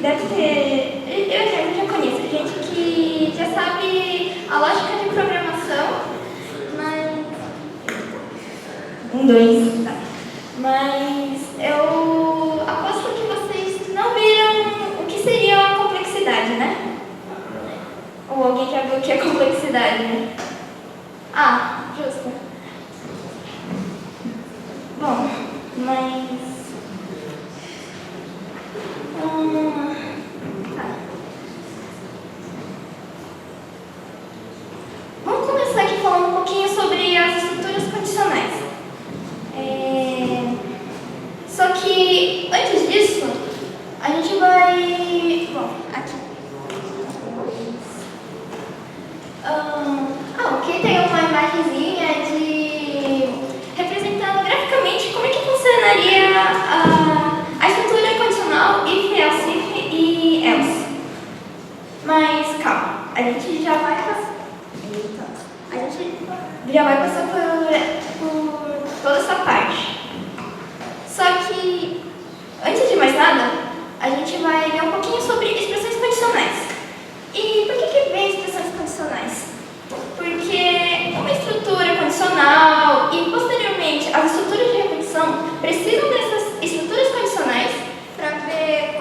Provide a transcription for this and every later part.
deve ter, eu já conheço gente que já sabe a lógica de programação, mas... Tá. Mas eu aposto que vocês não viram o que seria a complexidade, né? Ou alguém já viu o que é complexidade, né? Ah, justo. Bom, mas... tá. Vamos começar aqui falando um pouquinho sobre as estruturas condicionais. Só que, antes disso, a gente vai... Bom, aqui. Ok, tem uma imagenzinha de... representando graficamente como é que funcionaria a estrutura condicional if, else, if e else. Mas, calma, a gente já vai passar... A gente já vai passar por toda essa parte. Só que, antes de mais nada, a gente vai ver um pouquinho sobre expressões condicionais. E por que vem expressões condicionais? Porque uma estrutura condicional e, posteriormente, as estruturas de repetição precisam dessas estruturas condicionais para ver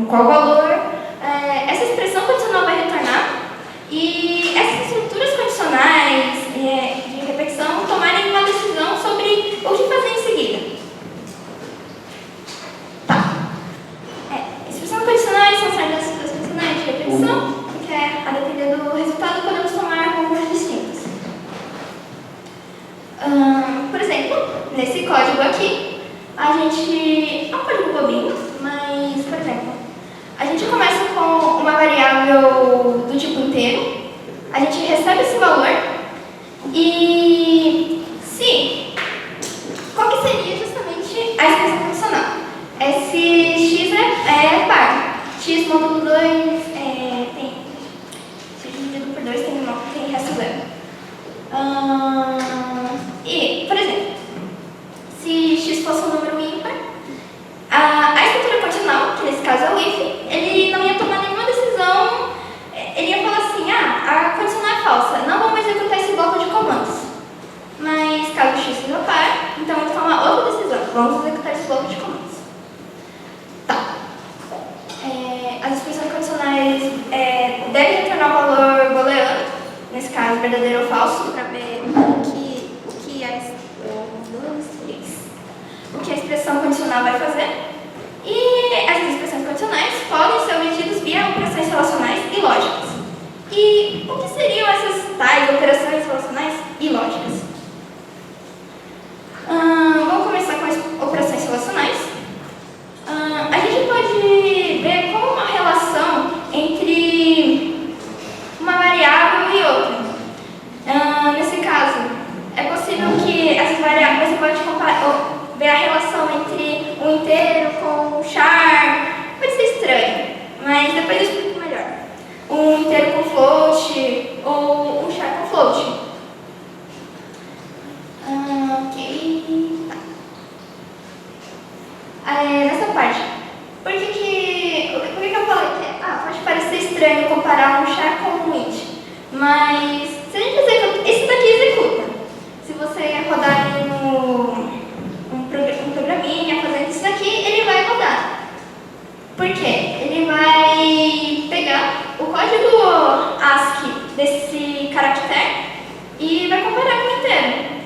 qual valor essa expressão condicional vai retornar e essas estruturas condicionais de repetição tomarem uma decisão sobre o que fazer em seguida. Tá. Expressões condicionais são certas estruturas condicionais de repetição, porque a depender do resultado podemos tomar rumos distintos. Por exemplo, nesse código aqui, a gente... é um código bobinho, mas, por exemplo, a gente começa com uma variável do tipo inteiro, a gente recebe esse valor e qual que seria justamente a expressão condicional? Esse x é par, x módulo 2 tem, x dividido por 2 tem resto zero. E, por exemplo, se x fosse um número ímpar, a estrutura condicional, que nesse caso é o if, ele não ia tomar nenhuma decisão, ele ia falar assim, a condicional é falsa, não vamos executar esse bloco de comandos. Mas caso x seja par, então ele toma outra decisão, vamos executar esse bloco de comandos. Tá. As expressões condicionais devem retornar o valor booleano, nesse caso verdadeiro ou falso, para ver o que a expressão condicional vai fazer. E essas expressões condicionais podem ser obtidas via operações relacionais e lógicas. E o que seriam essas tais operações relacionais e lógicas? Vamos começar com as operações relacionais. A gente pode ver como uma relação entre uma variável e outra. Nesse caso, é possível que essas variáveis, você pode ver a relação entre um inteiro com um char. Pode ser estranho, mas depois eu explico melhor. Um inteiro com float ou um char com float. Ok. Nessa parte, por que eu falei que pode parecer estranho comparar um char com um int, mas se a gente executa, esse daqui executa. Se você rodar ele um programinha fazendo isso daqui, ele vai rodar. Por quê? Ele vai pegar o código ASCII desse caractere e vai comparar com o inteiro.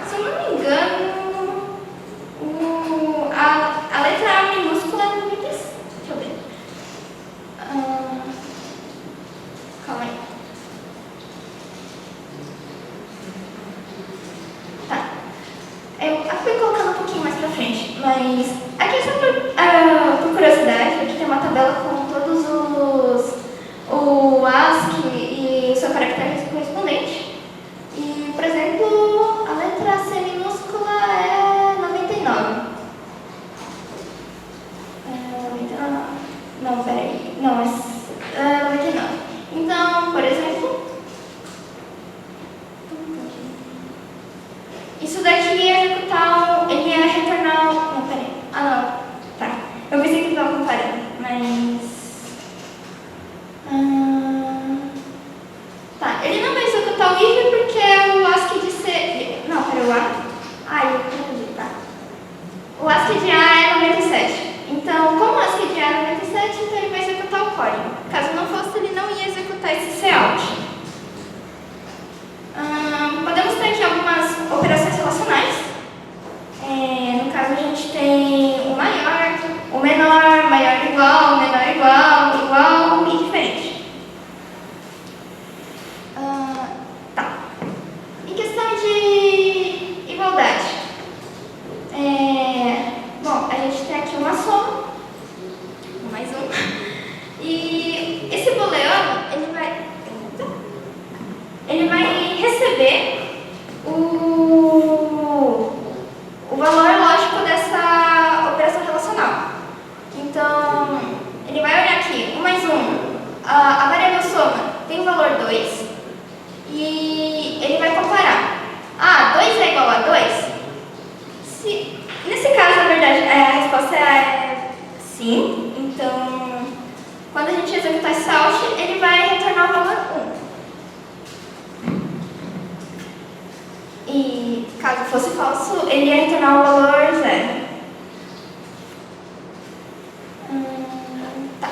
Se eu não me engano, a letra A minúscula é 96. Deixa eu ver. Calma aí. Tá. Eu fui colocando um pouquinho mais pra frente, mas aqui é só por curiosidade, aqui tem uma tabela com todos o ASCII e o seu caractere correspondente. E, por exemplo, a letra C minúscula é 99. 99. Não, peraí. Não, é 99. Então, por exemplo, isso daqui ia retornar Mas... tá, ele não vai executar o if porque o ASCII de C... Não, pera, o A... Ai, eu perdi, tá. O ASCII de A é 97. Então, como o ASCII de A é 97, então ele vai executar o código. Caso não fosse, ele não ia executar esse cout. Podemos ter aqui algumas operações relacionais. No caso, a gente tem o maior, o menor, maior igual, menor igual, igual e diferente. Tá. Em questão de igualdade. Bom, a gente tem aqui uma soma, mais um. E esse booleano, ele vai receber o valor lógico dessa operação relacional. Então, ele vai olhar aqui, 1 mais 1, a variável soma tem o valor 2, e ele vai comparar. 2 é igual a 2? Nesse caso, na verdade, a resposta é sim. Então, quando a gente executar esse out, ele vai retornar o valor 1. E caso fosse falso, ele ia retornar o valor 0. Tá.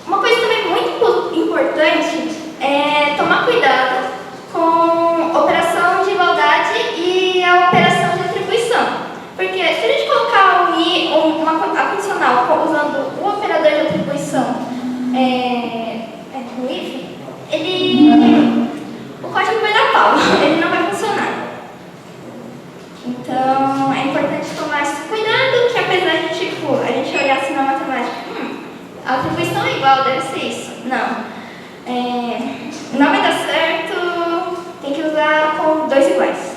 Uma coisa também muito importante é tomar cuidado com operação de igualdade e a operação de atribuição. Porque se a gente colocar a condicional usando o operador de atribuição no if, o código vai dar pau, ele não vai funcionar. Então, é importante tomar esse cuidado, que apesar de a gente olhar assim na matemática, a atribuição é igual, deve ser isso. Não. Não vai dar certo, tem que usar com 2 iguais.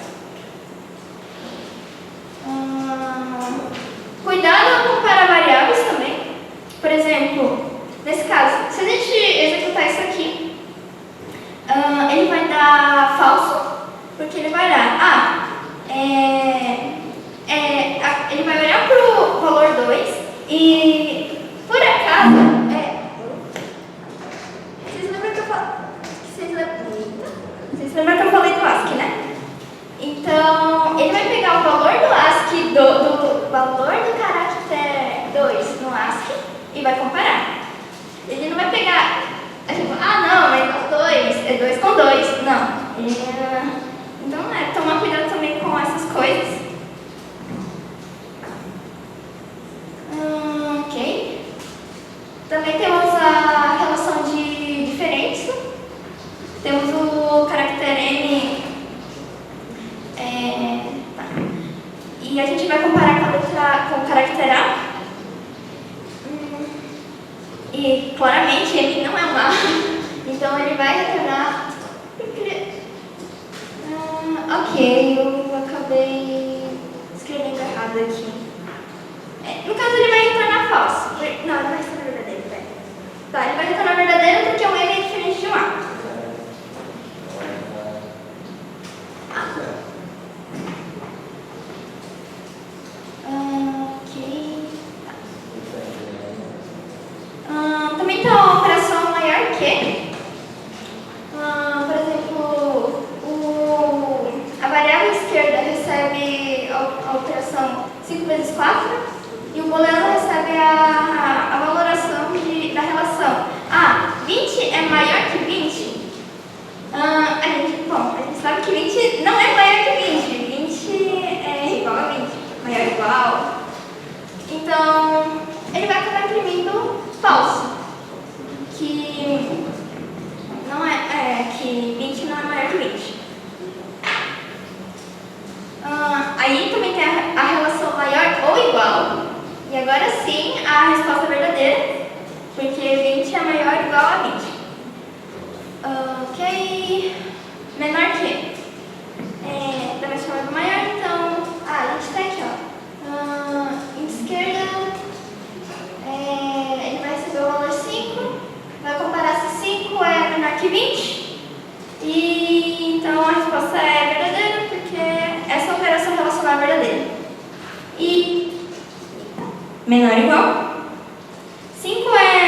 Cuidado ao comparar variáveis também. Por exemplo, nesse caso, se a gente executar isso aqui, ele vai dar falso, porque ele vai olhar, ele vai olhar para o valor 2 e, por acaso, vocês lembram que eu falei do ASCII, né? Então, ele vai pegar o valor do ASCII, do valor do caractere 2 no ASCII e vai comparar. Ele não vai pegar, não, mas não 2, é 2 com 2. Não. Então, tomar cuidado também com essas coisas. Ok. Também temos a relação de diferentes. Temos o caractere N. E a gente vai comparar com o caractere A. E claramente ele não é um A. Então ele vai retornar. Ok, eu acabei escrevendo errado aqui. No caso, ele vai retornar falso. Não, ele vai retornar verdadeiro. Tá, ele vai retornar verdadeiro porque um N é diferente de um A. Ok. Também tem a operação maior que. Por exemplo, a variável esquerda recebe a operação 5 vezes 4 e o booleano recebe a valoração da relação. 20 é maior que 20? A gente sabe que 20 não é maior que 20. 20 é igual a 20, maior ou igual. Então, ele vai acabar imprimindo falso, que 20 não é maior que 20. Aí também tem a relação maior ou igual, e agora sim a resposta é verdadeira, porque 20 é maior ou igual a 20. Ok, menor que. Também chamado maior, então, a gente tem aqui, em esquerda, ele vai receber o valor 5, vai comparar se 5 é menor que 20, e então a resposta é verdadeira, porque essa operação relacional é verdadeira. E menor ou igual, 5 é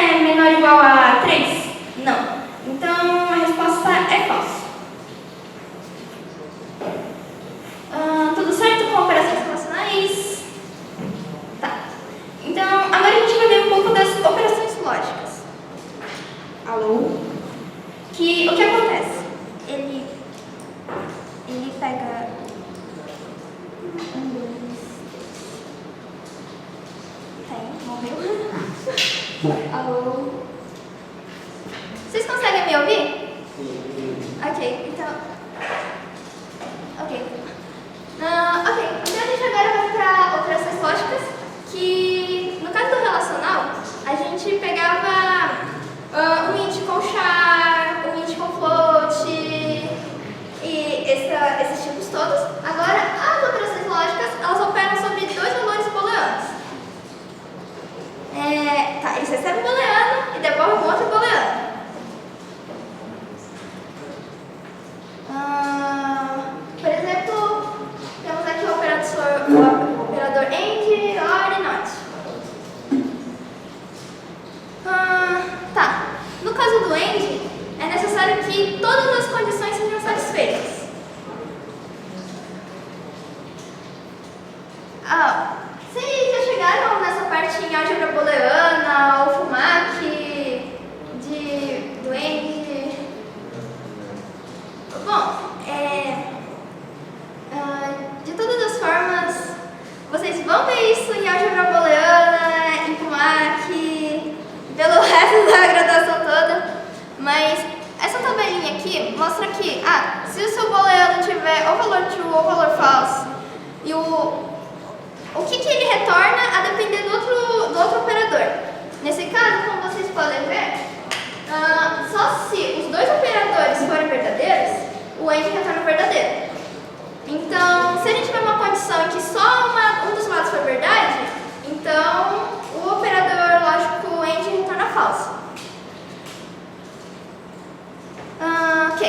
Vocês conseguem me ouvir? Ok, então... Ok. Ok, então a gente agora vai para operações lógicas, que no caso do relacional, a gente pegava um int com char, um int com float, e esses tipos todos. Agora, as operações lógicas, elas operam sobre dois valores booleanos. Eles recebem um booleano e devolvem um outro booleano. Por exemplo, temos aqui o operador AND, OR e NOT. No caso do AND, é necessário que todas as condições sejam satisfeitas. Vocês já chegaram nessa parte em álgebra booleana ou FUMAC do AND? Bom, de todas as formas, vocês vão ver isso em álgebra booleana, em FUMAC, pelo resto da graduação toda, mas essa tabelinha aqui mostra que, se o seu booleano tiver ou valor true ou valor false, e o que ele retorna a depender do outro operador. Nesse caso, como vocês podem ver, só se os dois operadores forem verdadeiros, o AND retorna verdadeiro. Então, se a gente tiver uma condição em que só um dos lados for verdade, então o operador lógico AND retorna falso. Ok.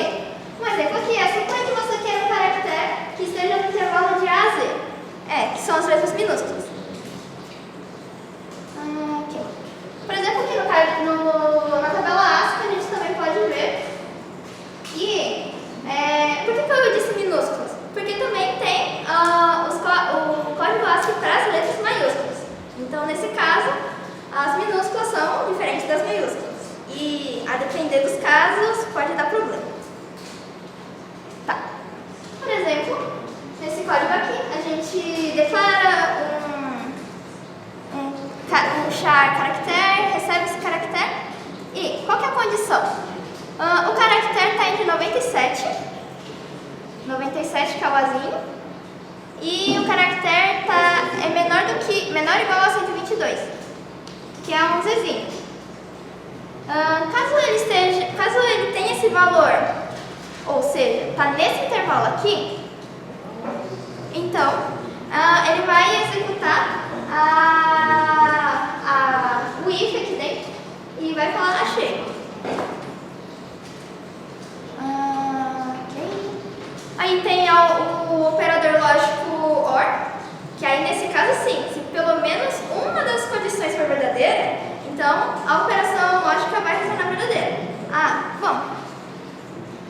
Um exemplo aqui é, suponha que você queira um caractere que esteja no intervalo de A a Z. Que são as letras minúsculas. Ok. Por exemplo, aqui na tabela ASCII, a gente também pode ver que... por que eu disse minúsculas? Porque também tem o código ASCII para as letras maiúsculas. Então, nesse caso, as minúsculas são diferentes das maiúsculas. E, a depender dos casos, pode dar problema. Por exemplo, nesse código aqui, a gente declara um char caractere, recebe esse caractere. E qual que é a condição? O caractere está entre 97, que é o Azinho, e o caractere é menor ou igual a 122, que é um Zzinho. Caso ele tenha esse valor, ou seja, está nesse intervalo aqui, então ele vai executar o if aqui dentro e vai falar achei. Aí tem o operador lógico OR, que aí nesse caso sim, se pelo menos uma das condições for verdadeira, então a operação lógica vai retornar verdadeira. Bom,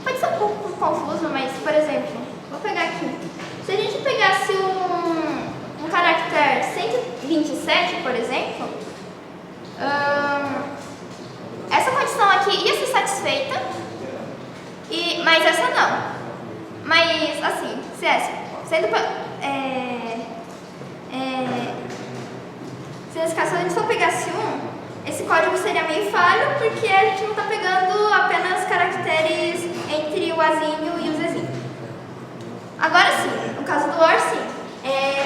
pode ser um pouco confuso, mas por exemplo, vou pegar aqui. Se a gente pegasse um caractere 127, por exemplo, essa condição aqui ia ser satisfeita, mas essa não. Mas, assim, se nesse caso a gente só pegasse esse código seria meio falho, porque a gente não está pegando apenas caracteres entre o Azinho e o Zzinho. Agora sim, no caso do OR, sim,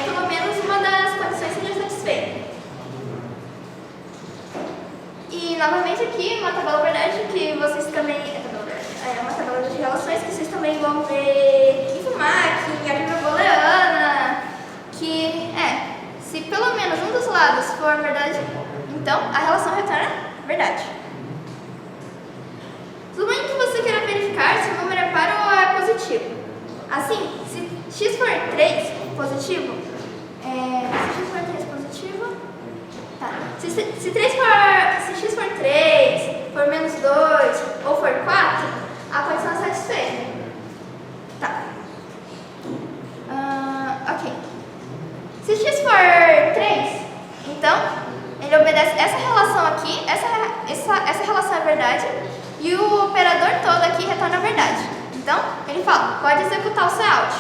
pelo menos uma das condições seja satisfeita. E novamente aqui, uma tabela verdade que vocês também... uma tabela de relações que vocês também vão ver em FUMAC, em álgebra booleana, que se pelo menos um dos lados for verdade, então a relação retorna verdade. Suponha que você queira verificar se o número é par ou é positivo. Assim, se x for 3 positivo, se x for 3 positivo, se x for 3, for menos 2 ou for 4, a condição é satisfeita. Ok. Se x for 3, então ele obedece essa relação aqui, essa relação é verdade, e o operador todo aqui retorna a verdade. Então, ele fala, pode executar o cout.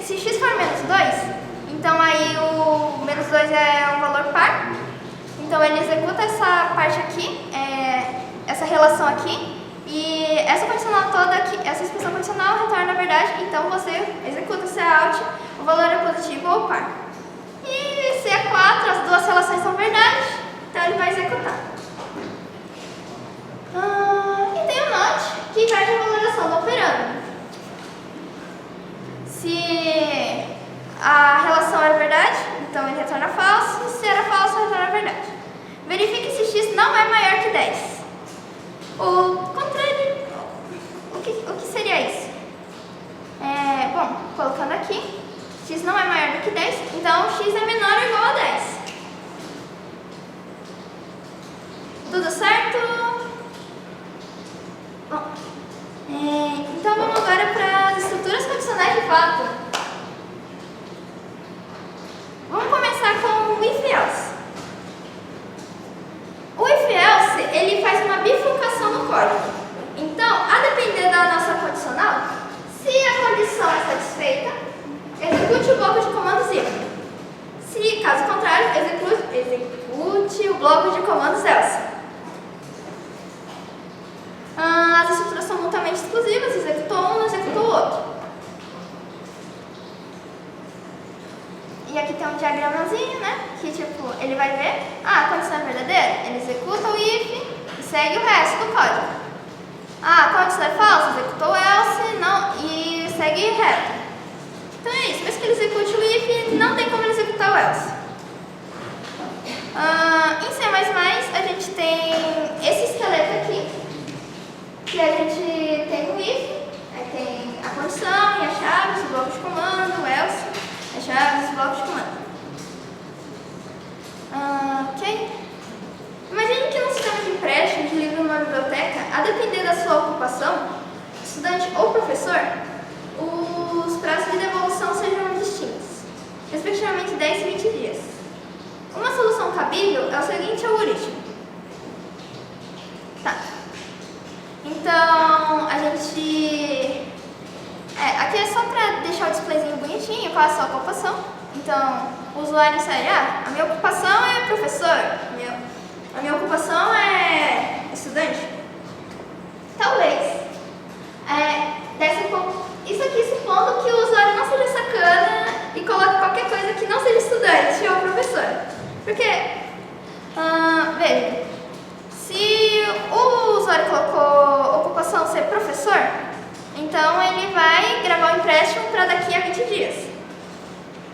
Se x for menos executa essa parte aqui, essa relação aqui, e essa condicional toda aqui, essa expressão condicional retorna a verdade, então você executa se out, o valor é positivo ou par. E se é 4, as duas relações são verdade, então ele vai executar. E tem o not, que inverte a valoração do operando. Se a relação era verdade, então ele retorna falso, se era falso, retorna verdade. Verifique se x não é maior que 10. O contrário, o que seria isso? Bom, colocando aqui, x não é maior do que 10, então x é menor ou igual a 10. Tudo certo? Bom, então vamos agora para as estruturas condicionais de fato. Vamos começar com o if else. O if else, ele faz uma bifurcação no código. Então, a depender da nossa condicional, se a condição é satisfeita, execute o bloco de comandos if. Se, caso contrário, execute o bloco de comandos else. As estruturas são mutuamente exclusivas, executou um, não executou o outro. E aqui tem um diagramazinho, né? Que tipo, ele vai ver, a condição é verdadeira, ele executa o if e segue o resto do código. A condição é falsa, executou o else não, e segue reto. Então é isso, mesmo que ele execute o if, não tem como ele executar o else. Em C++, a gente tem esse esqueleto aqui, que a gente tem o if, aí tem a condição e as chaves, o bloco de comando, o else, as chaves, o bloco de comando. Ok? Imagine que num sistema de empréstimo de livro numa biblioteca, a depender da sua ocupação, estudante ou professor, os prazos de devolução sejam distintos, respectivamente 10 e 20 dias. Uma solução cabível é o seguinte algoritmo. Tá. Então, a gente... aqui é só para deixar o displayzinho bonitinho, qual é a sua ocupação. Então, o usuário insere, a minha ocupação é professor, a minha ocupação é estudante. Talvez. Isso aqui supondo que o usuário não seja sacana e coloque qualquer coisa que não seja estudante ou professor. Porque, veja, se o usuário colocou ocupação ser professor, então ele vai gravar o empréstimo para daqui a 20 dias.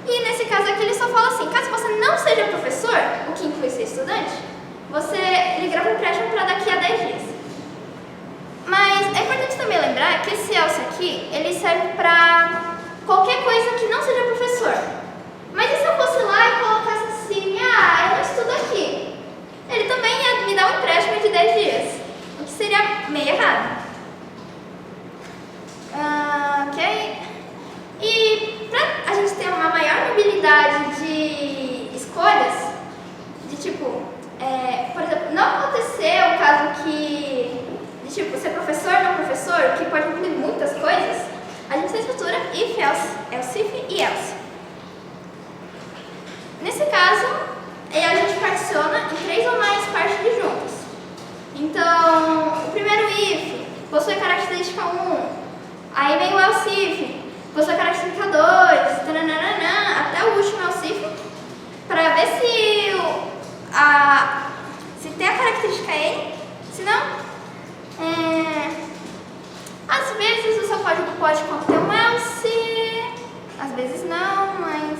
E nesse caso aqui ele só fala assim, caso você não seja professor, o que inclui ser estudante, ele grava o empréstimo para daqui a 10 dias. Mas é importante também lembrar que esse else aqui, ele serve para qualquer coisa que não seja professor. Mas e se eu fosse lá e colocasse assim, eu não estudo aqui? Ele também ia me dar um empréstimo de 10 dias, o que seria meio errado. Ok? E para a gente ter uma maior mobilidade de escolhas, de tipo, por exemplo, não acontecer o caso de tipo, ser professor, não professor, que pode incluir muitas coisas, a gente tem a estrutura if, else, else if e else. Nesse caso, a gente particiona em 3 ou mais partes disjuntas. Então, o primeiro if possui característica 1, aí vem o else if, possui característica 2, até o último else if, para ver se tem a característica N, se não, às vezes o seu código pode conter um else, às vezes não, mas...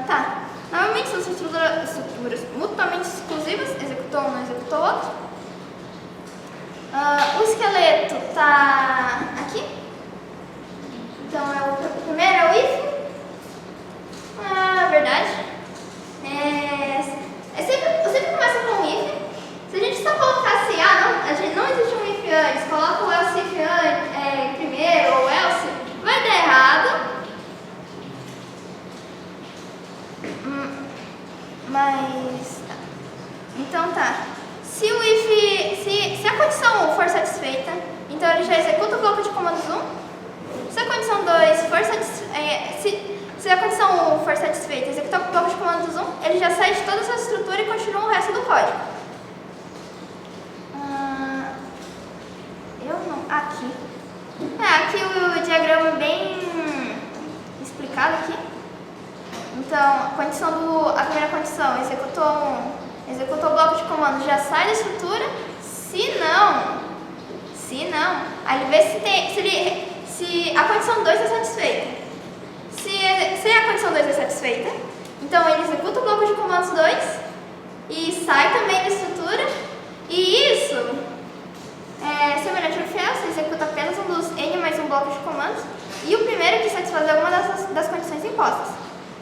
tá. Normalmente são estruturas mutuamente exclusivas, executou um, não executou outro. O esqueleto está aqui. Então o primeiro é o if. Verdade. Eu sempre começo com um if. Se a gente só colocasse, não existe um if antes, coloca o else if primeiro ou else, vai dar errado. Mas, tá. Então tá. Se o if, se a condição 1 for satisfeita, então ele já executa o bloco de comandos 1. Se a condição 2 for satisfeita, se a condição 1 for satisfeita, executa o bloco de comandos 1. ele já sai de toda essa estrutura e continua o resto do código. Aqui. Aqui o diagrama é bem explicado aqui. Então, a primeira condição, executou o bloco de comando, já sai da estrutura. Se não, aí ele vê se a condição 2 é satisfeita. Se a condição 2 é satisfeita, então ele executa o bloco de comandos 2 e sai também da estrutura. E isso é semelhante ao else, executa apenas um dos n mais um bloco de comandos e o primeiro que satisfaz alguma das condições impostas.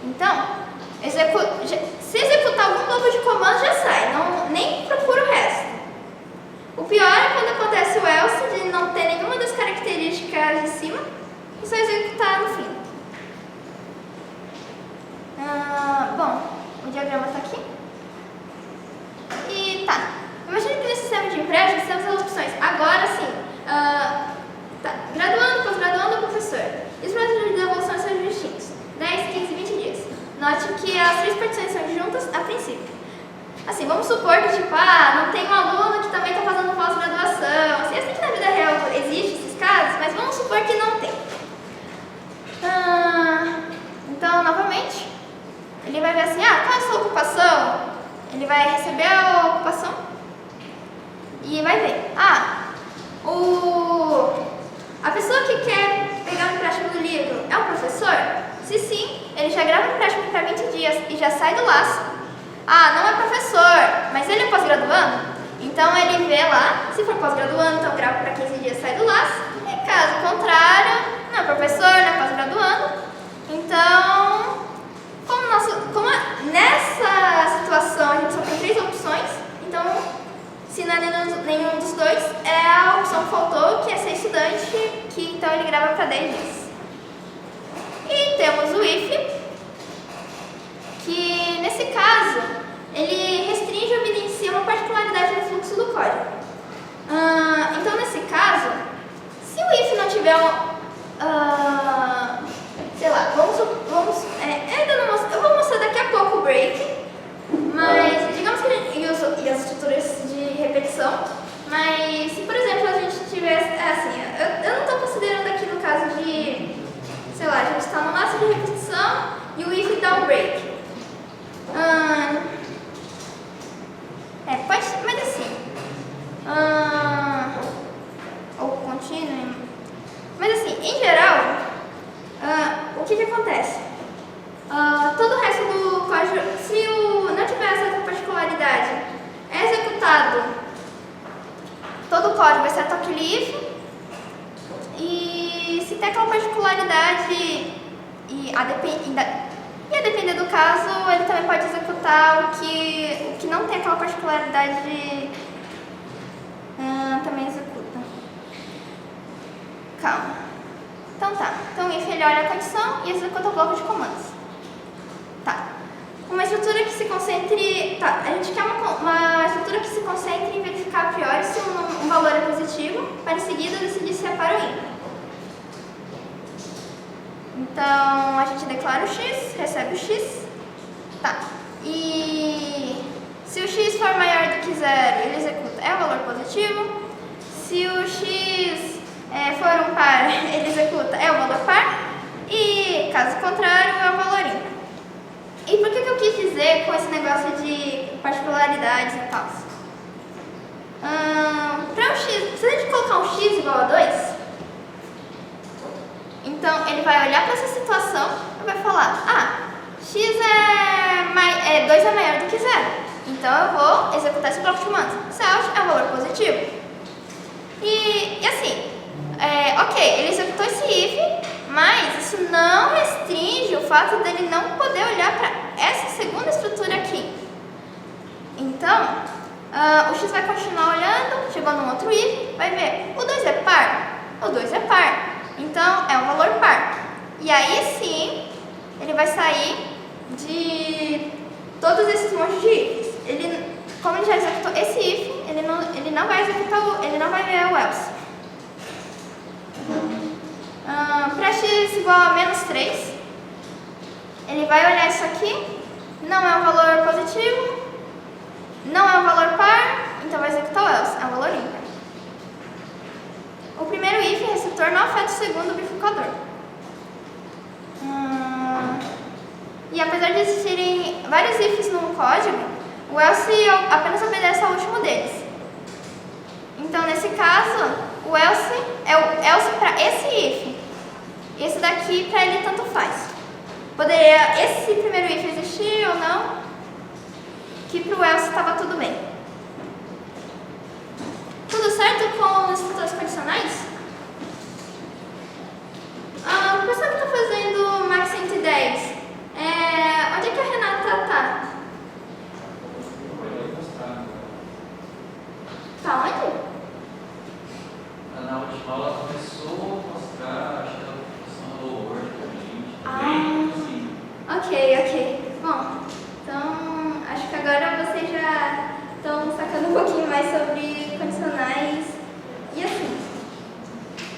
Então, se executar algum bloco de comandos já sai, nem procura o resto. O pior é quando acontece o else de não ter nenhuma das características de cima e só executar no fim. Bom, o diagrama está aqui. E tá. Imagina que nesse sistema de empréstimo temos as opções. Agora sim, graduando, pós-graduando ou professor. E os prazos de devolução são distintos: 10, 15 e 20 dias. Note que as 3 partições são juntas a princípio. Assim, vamos supor que, não tem um aluno que também está fazendo pós-graduação. Assim que na vida real existem esses casos, mas vamos supor que não tem. Então, novamente, ele vai ver assim, qual é a sua ocupação? Ele vai receber a ocupação e vai ver, a pessoa que quer pegar um empréstimo do livro é um professor? Se sim, ele já grava um empréstimo para 20 dias e já sai do laço. Não é professor, mas ele é pós-graduando? Então ele vê lá, se for pós-graduando, então grava para 15 dias, sai do laço. E caso contrário, não é professor, não é pós-graduando. Então, como nessa situação a gente só tem 3 opções, então se não é nenhum dos dois, é a opção que faltou, que é ser estudante, que então ele grava para 10 dias. E temos o if, que nesse caso ele restringe ou evidencia uma particularidade no fluxo do código. Então nesse caso, se o if não tiver eu vou mostrar daqui a pouco o break, mas digamos que e as estruturas de repetição, mas se por exemplo a gente tivesse, eu não estou considerando aqui no caso de, a gente está no laço de repetição e o if dá um break. Pode, mas assim, ou contínuo, mas assim, em geral, o que acontece? Todo o resto do código, se não tiver essa particularidade, é executado, todo o código exceto aquele if, e se tem aquela particularidade, a depender do caso, ele também pode executar o que não tem aquela particularidade, também executa. Calma. Então tá. Então o if ele olha a condição e executa o bloco de comandos. Uma estrutura que se concentre. A gente quer uma estrutura que se concentre em verificar a priori se um valor é positivo, para em seguida decidir se é par ou ímpar. Então a gente declara o x, recebe o x. E se o x for maior do que 0, ele executa é um valor positivo. Se o x for um par, ele executa é um valor par. E caso contrário, é um valor ímpar. E por que eu quis dizer com esse negócio de particularidades e tal? Para um x, se a gente colocar um x igual a 2, então ele vai olhar para essa situação e vai falar, x 2 é maior do que 0. Então eu vou executar esse bloco de comandos. Se out é um valor positivo. E assim, ok, ele executou esse if, mas isso não restringe o fato dele não poder olhar para essa segunda estrutura aqui. Então, o x vai continuar olhando, chegou num outro if, vai ver, o 2 é par? O 2 é par. Então, é um valor par. E aí sim, ele vai sair de todos esses montes de ifs. Como ele já executou esse if, ele não vai executar, ele não vai ver o else. Para x igual a menos 3, ele vai olhar isso aqui não é um valor positivo, não é um valor par, então vai executar o else, é um valor ímpar. O primeiro if receptor não afeta o segundo bifurcador. E apesar de existirem vários ifs no código, o else apenas obedece ao último deles. Então, nesse caso, o else é o else para esse if. Esse daqui, para ele, tanto faz. Poderia esse primeiro if existir ou não, que para o else estava tudo bem. Tudo certo com os estruturas condicionais? O pessoal que está fazendo Max 110, onde é que a Renata está? Tá onde? Na última aula começou a mostrar, acho que ela função do Word pra gente. Sim. Ok. Bom, então acho que agora vocês já estão sacando um pouquinho mais sobre condicionais e assim.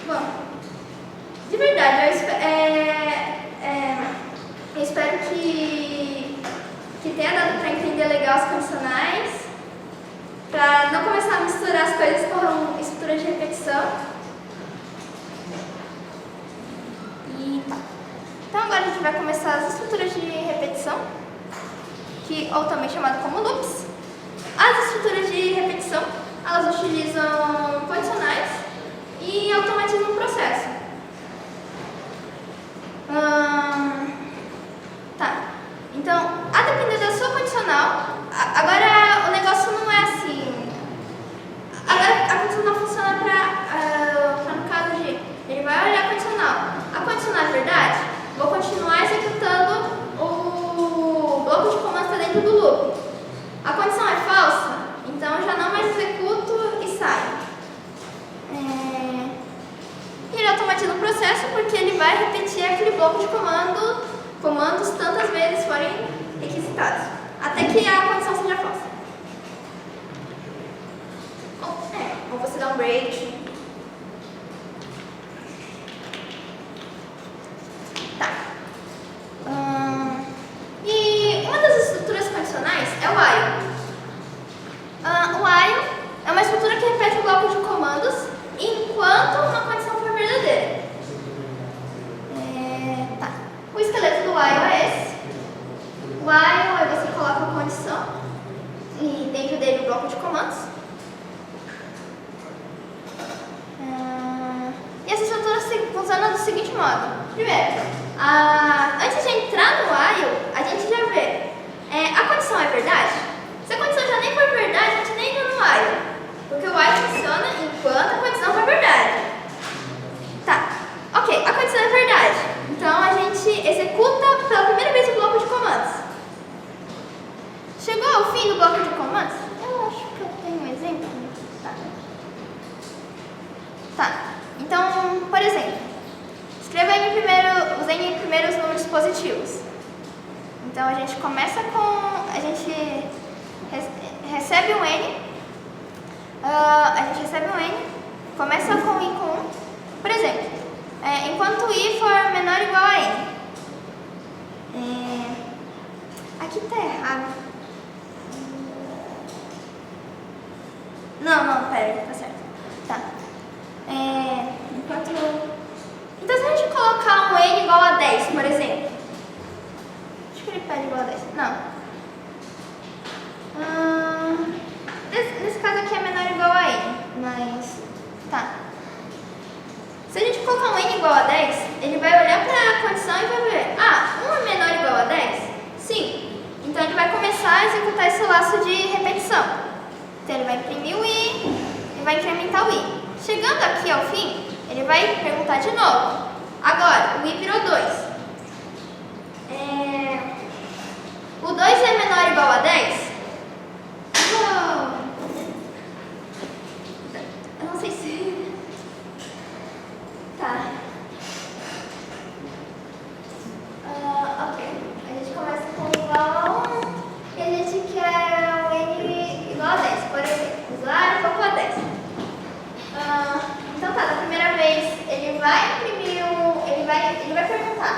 Bom, de verdade, eu espero que tenha dado para entender legal as condicionais, para não começar a misturar as coisas com estrutura de repetição. E tá. Então agora a gente vai começar as estruturas de repetição, ou também chamado como loops. As estruturas de repetição, elas utilizam condicionais e automatizam o processo. Tá. Então, a depender da sua condicional, agora o negócio não é assim. Agora a condicional funciona para no caso de ele vai olhar a condicional. A condicional é verdade? Vou continuar executando o bloco de comando que está dentro do loop. A condição é falsa, então eu já não mais executo e saio. E ele automatiza o processo porque ele vai repetir aquele bloco de comandos tantas vezes forem requisitados, até que a condição seja falsa. Ou você dá um break. Tá. E uma das estruturas condicionais é o while. O while é uma estrutura que repete o bloco de comandos enquanto uma condição for verdadeira. Tá. O esqueleto do while é esse. O while é você coloca a condição e dentro dele o bloco de comandos. E essa estrutura funciona do seguinte modo. Primeiro, antes de entrar no while, a gente já vê a condição é verdade? Se a condição já nem for verdade, a gente nem entra no while, porque o while funciona enquanto a condição for verdade. Tá, ok, a condição é verdade, então a gente executa pela primeira vez o bloco de comandos. Chegou ao fim do bloco de comandos? Eu acho que eu tenho um exemplo. Tá, então, por exemplo, escreva aí os n primeiros números positivos. Então a gente começa com, a gente recebe um n, começa com i com 1. Por exemplo, enquanto i for menor ou igual a n. Aqui tá errado. Não, pera, tá certo. Tá. Então, se a gente colocar um n igual a 10, por exemplo. Acho que ele pede igual a 10. Não. Nesse caso aqui é menor ou igual a n, mas. Tá. Se a gente colocar um n igual a 10, ele vai olhar para a condição e vai ver: 1 é menor ou igual a 10? Sim. Então, ele vai começar a executar esse laço de repetição. Então, ele vai imprimir o i e vai incrementar o i. Chegando aqui ao fim, ele vai perguntar de novo. Agora, o i virou 2. O 2 é menor ou igual a 10? Eu não sei se... Tá. Ok. A gente começa com igual a 1 e a gente quer o n igual a 10. Por exemplo, usuário colocou a 10. Então tá, da primeira vez ele vai imprimir ele vai perguntar: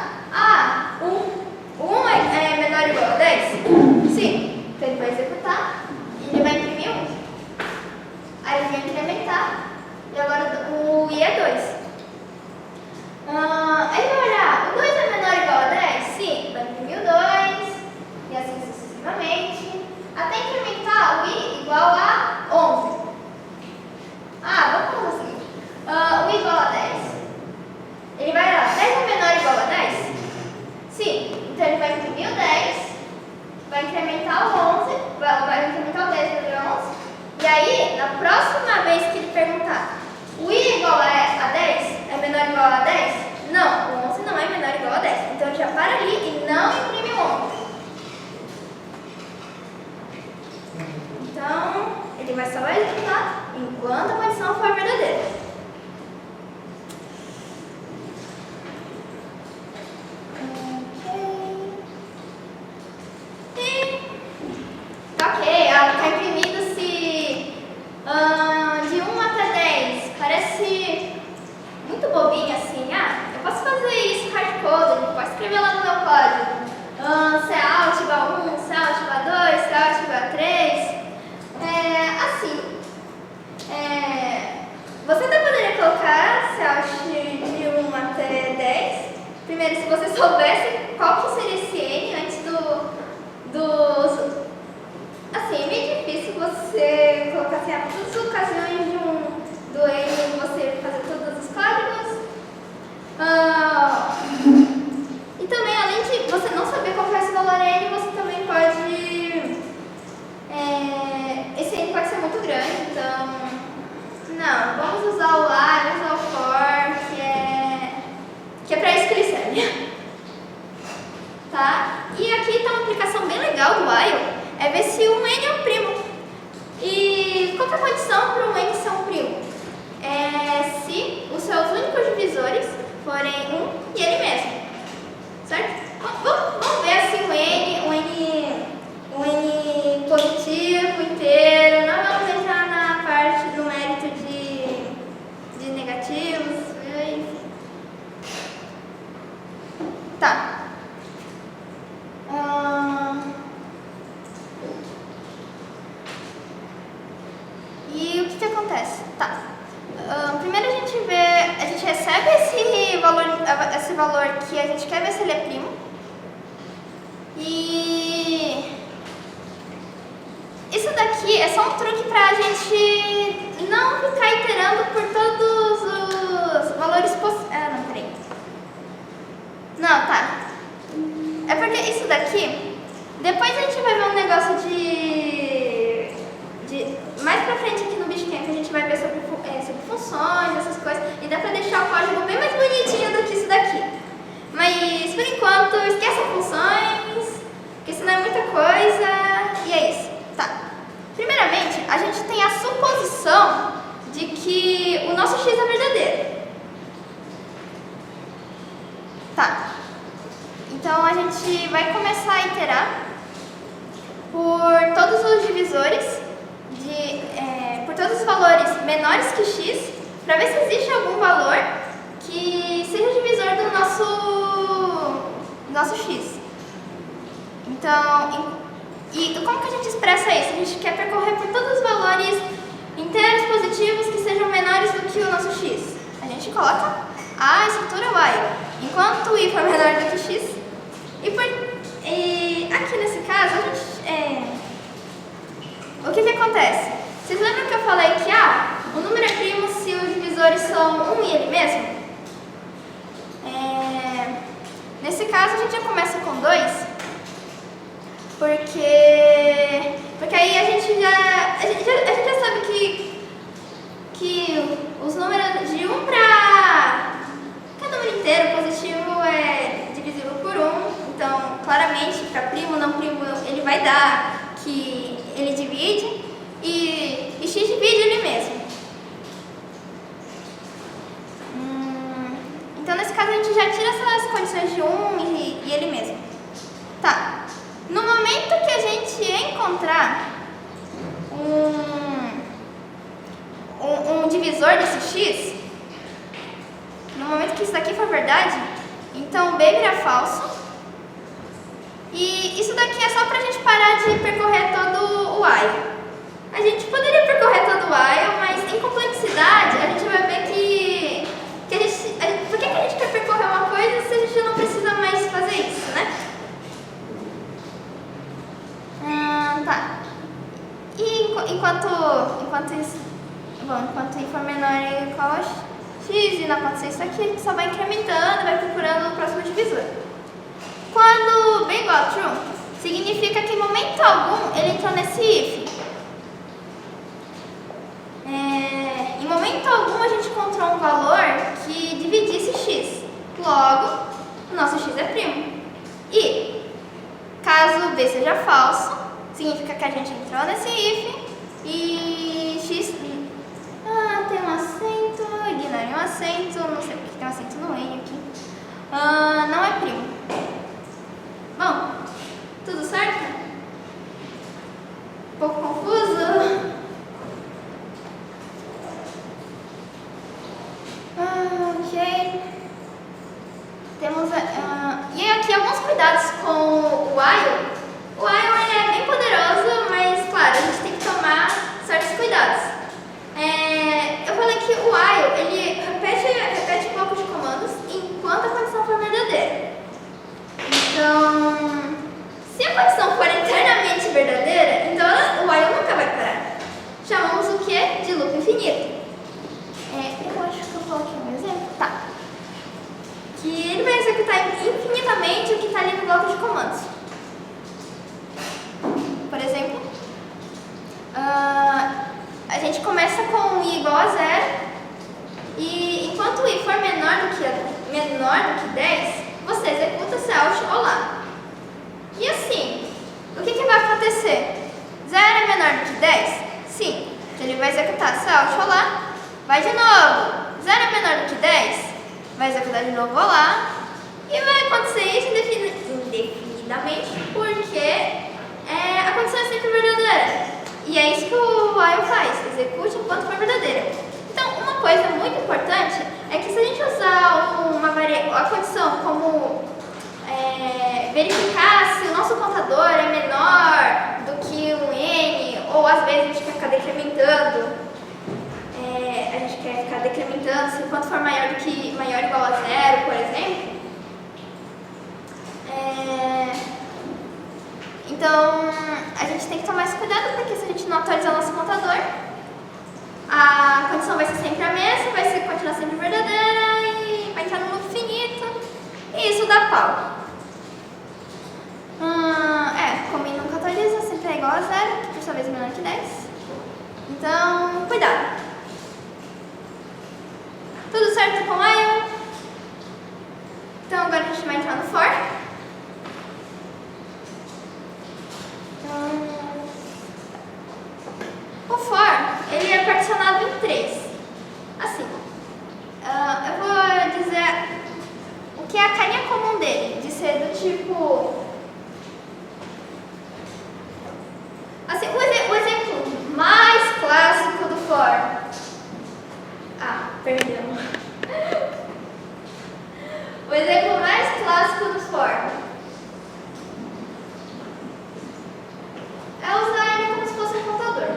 1 é menor ou igual a 10? aí, na próxima vez que ele perguntar, o I é igual a 10? É menor ou igual a 10? Não, o 11 não é menor ou igual a 10. Então já para ali e não imprime o 11. Então, ele vai só executar enquanto a condição for verdadeira. Ok, está imprimido se de 1 até 10 parece muito bobinho assim. Eu posso fazer isso hardcoded, posso escrever lá no meu código. Cout igual a 1, Cout igual a 2, Cout igual a 3. Assim, você até poderia colocar Cout de 1 até 10. Primeiro, se você soubesse qual que seria esse N antes dos... Assim, é meio difícil você colocar assim, todas as ocasiões do N, você fazer todos os códigos. E também, além de você não saber qual é esse valor N, você também pode... esse N pode ser muito grande, então... Não, vamos usar o A, vamos usar o for, que é para isso que ele serve. Tá? E aqui está uma aplicação bem legal do while. É ver se um N é um primo. E qual que é a condição para um N ser um primo? É se os seus únicos divisores forem 1 e ele mesmo. Certo? Vamos ver assim um N positivo inteiro. Não vamos entrar na parte do mérito de negativos. Enfim. Tá. E o que acontece? Tá. Primeiro a gente recebe esse valor que a gente quer ver se ele é primo. E isso daqui é só um truque pra gente não ficar iterando por todos os valores possíveis. Não, peraí. Não, tá. É porque isso daqui, depois a gente vai ver um negócio mais pra frente aqui no Basecamp, a gente vai ver sobre funções, essas coisas, e dá pra deixar o código bem mais bonitinho do que isso daqui. Mas, por enquanto, esqueça funções, porque senão é muita coisa, e é isso. Tá. Primeiramente, a gente tem a suposição de que o nosso x é verdadeiro. Tá. Então, a gente vai começar a iterar por todos os divisores, por todos os valores menores que x, para ver se existe algum valor que seja divisor do nosso x. Então, e como que a gente expressa isso? A gente quer percorrer por todos os valores inteiros positivos que sejam menores do que o nosso x. A gente coloca a estrutura while, enquanto o i for menor do que x. E aqui nesse caso, o que acontece? Vocês lembram que eu falei que o número é primo se os divisores são 1 e ele mesmo? Nesse caso, a gente já começa com 2, porque aí a gente já sabe que os números de 1 para cada número inteiro positivo é divisível por 1. Então, claramente, para primo, não primo, ele vai dar que ele divide e x divide ele mesmo. Então, nesse caso, a gente já tira essas condições de 1 e ele mesmo. Tá. No momento que a gente encontrar um divisor desse x, no momento que isso daqui for verdade, então b vira falso. E isso daqui é só pra gente parar de percorrer todo o while. A gente poderia percorrer todo o while, mas em complexidade a gente vai ver que por que a gente quer percorrer uma coisa se a gente não precisa mais fazer isso, né? Tá. E enquanto i for menor ou igual a x e não acontecer isso aqui, a gente só vai incrementando, vai procurando o próximo divisor. Quando b igual a true, significa que em momento algum ele entrou nesse if. momento algum a gente encontrou um valor que dividisse x. Logo, o nosso x é primo. E, caso b seja falso, significa que a gente entrou nesse if e x... tem um acento, ignorem um acento, não sei porque tem um acento no N aqui. Não é primo. Bom, tudo certo? Um pouco confuso? Ok. Temos e aqui alguns cuidados com o while. O while é bem poderoso, mas claro, a gente tem que tomar certos cuidados. Eu falei que o while, ele repete um bloco de comandos enquanto a condição for verdadeira. Então, se a condição for eternamente verdadeira, então o while nunca vai parar. Chamamos o que? De loop infinito. Eu acho que eu coloquei um exemplo. Tá. Que ele vai executar infinitamente o que está ali no bloco de comandos. Por exemplo, a gente começa com i igual a 0 e enquanto o i for menor do que 10, você executa se out olá. E assim, o que vai acontecer? 0 é menor do que 10? Sim. Então ele vai executar se out olá. Vai de novo. 0 é menor do que 10? Vai executar de novo olá. E vai acontecer isso indefinidamente porque a condição é sempre verdadeira. E é isso que o while faz, execute enquanto for verdadeira. Então, uma coisa muito importante é que se a gente usar a condição como verificar se o nosso contador é menor do que um n, ou às vezes a gente quer ficar decrementando, se enquanto for maior ou igual a 0, por exemplo. Então, a gente tem que tomar esse cuidado, porque se a gente não atualizar o nosso contador, a condição vai ser sempre a mesma, vai continuar sempre verdadeira e vai entrar no loop infinito, e isso dá pau. Como ele nunca atualiza, sempre é igual a 0, que por sua vez é menor que 10. Então, cuidado. Tudo certo com o while? Então agora a gente vai entrar no for. O for, ele é particionado em 3. Assim, eu vou dizer o que é a carinha comum dele, de ser do tipo... Assim, o exemplo mais clássico do for... Perdão. O exemplo mais clássico do for é usar ele como se fosse um contador.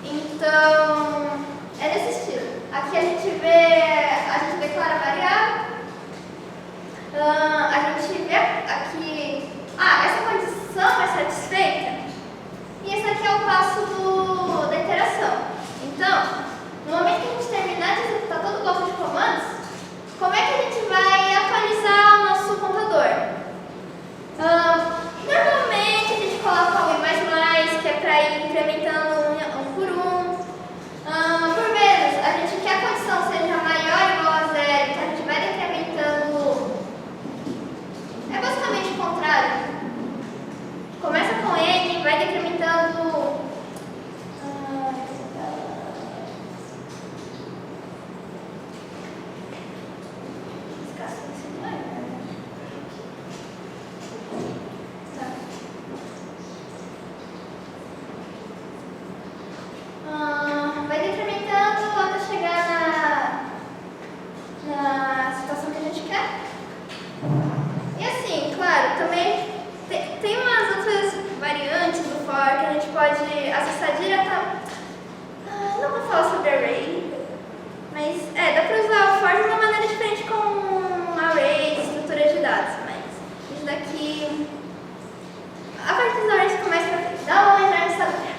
Então, é desse estilo. Aqui a gente declara variável. A gente vê aqui... essa condição é satisfeita. E esse aqui é o passo da iteração. Então, no momento que a gente terminar de executar todo o bloco de comandos, como é que a gente vai atualizar o nosso contador? Normalmente a gente coloca o i++, que é para ir incrementando um por um. Por vezes, a gente quer que a condição seja maior ou igual a 0, então a gente vai decrementando. É basicamente o contrário. Começa com n e vai decrementando. Vai decrementando até chegar na situação que a gente quer. E assim, claro, também tem umas outras variantes do for que a gente pode acessar diretamente. Não vou falar sobre array, mas dá para usar o for de uma maneira diferente com arrays, estruturas de dados, mas isso daqui... A parte dos arrays começa pra frente. Dá uma entrar nessa luta.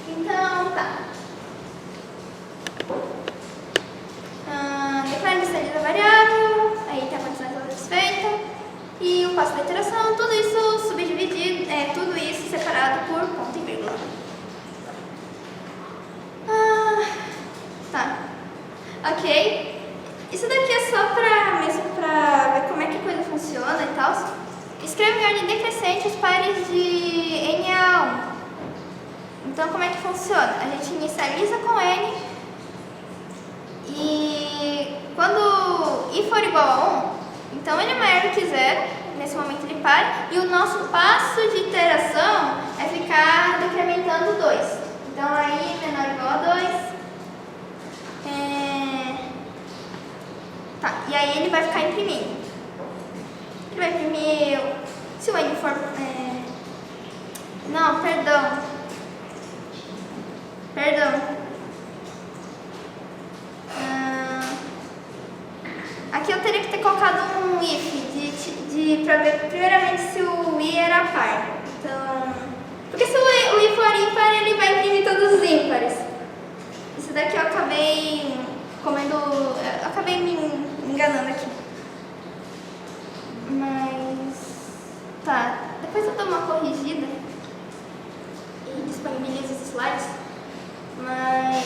Então, tá. Declara inicializa a variável, aí tem a condição satisfeita. funciona? A gente inicializa com N e quando I for igual a 1, então ele é maior do que 0, nesse momento ele para, e o nosso passo de iteração é ficar decrementando 2. Então aí menor ou igual a 2. Tá, e aí ele vai ficar imprimindo. Ele vai imprimir, se o N for... Não, perdão. Aqui eu teria que ter colocado um if pra ver primeiramente se o I era par. Então, porque se o I for ímpar, ele vai imprimir todos os ímpares. Isso daqui eu acabei me enganando aqui. Mas tá, depois eu dou uma corrigida e disponibilizo os slides. Mas,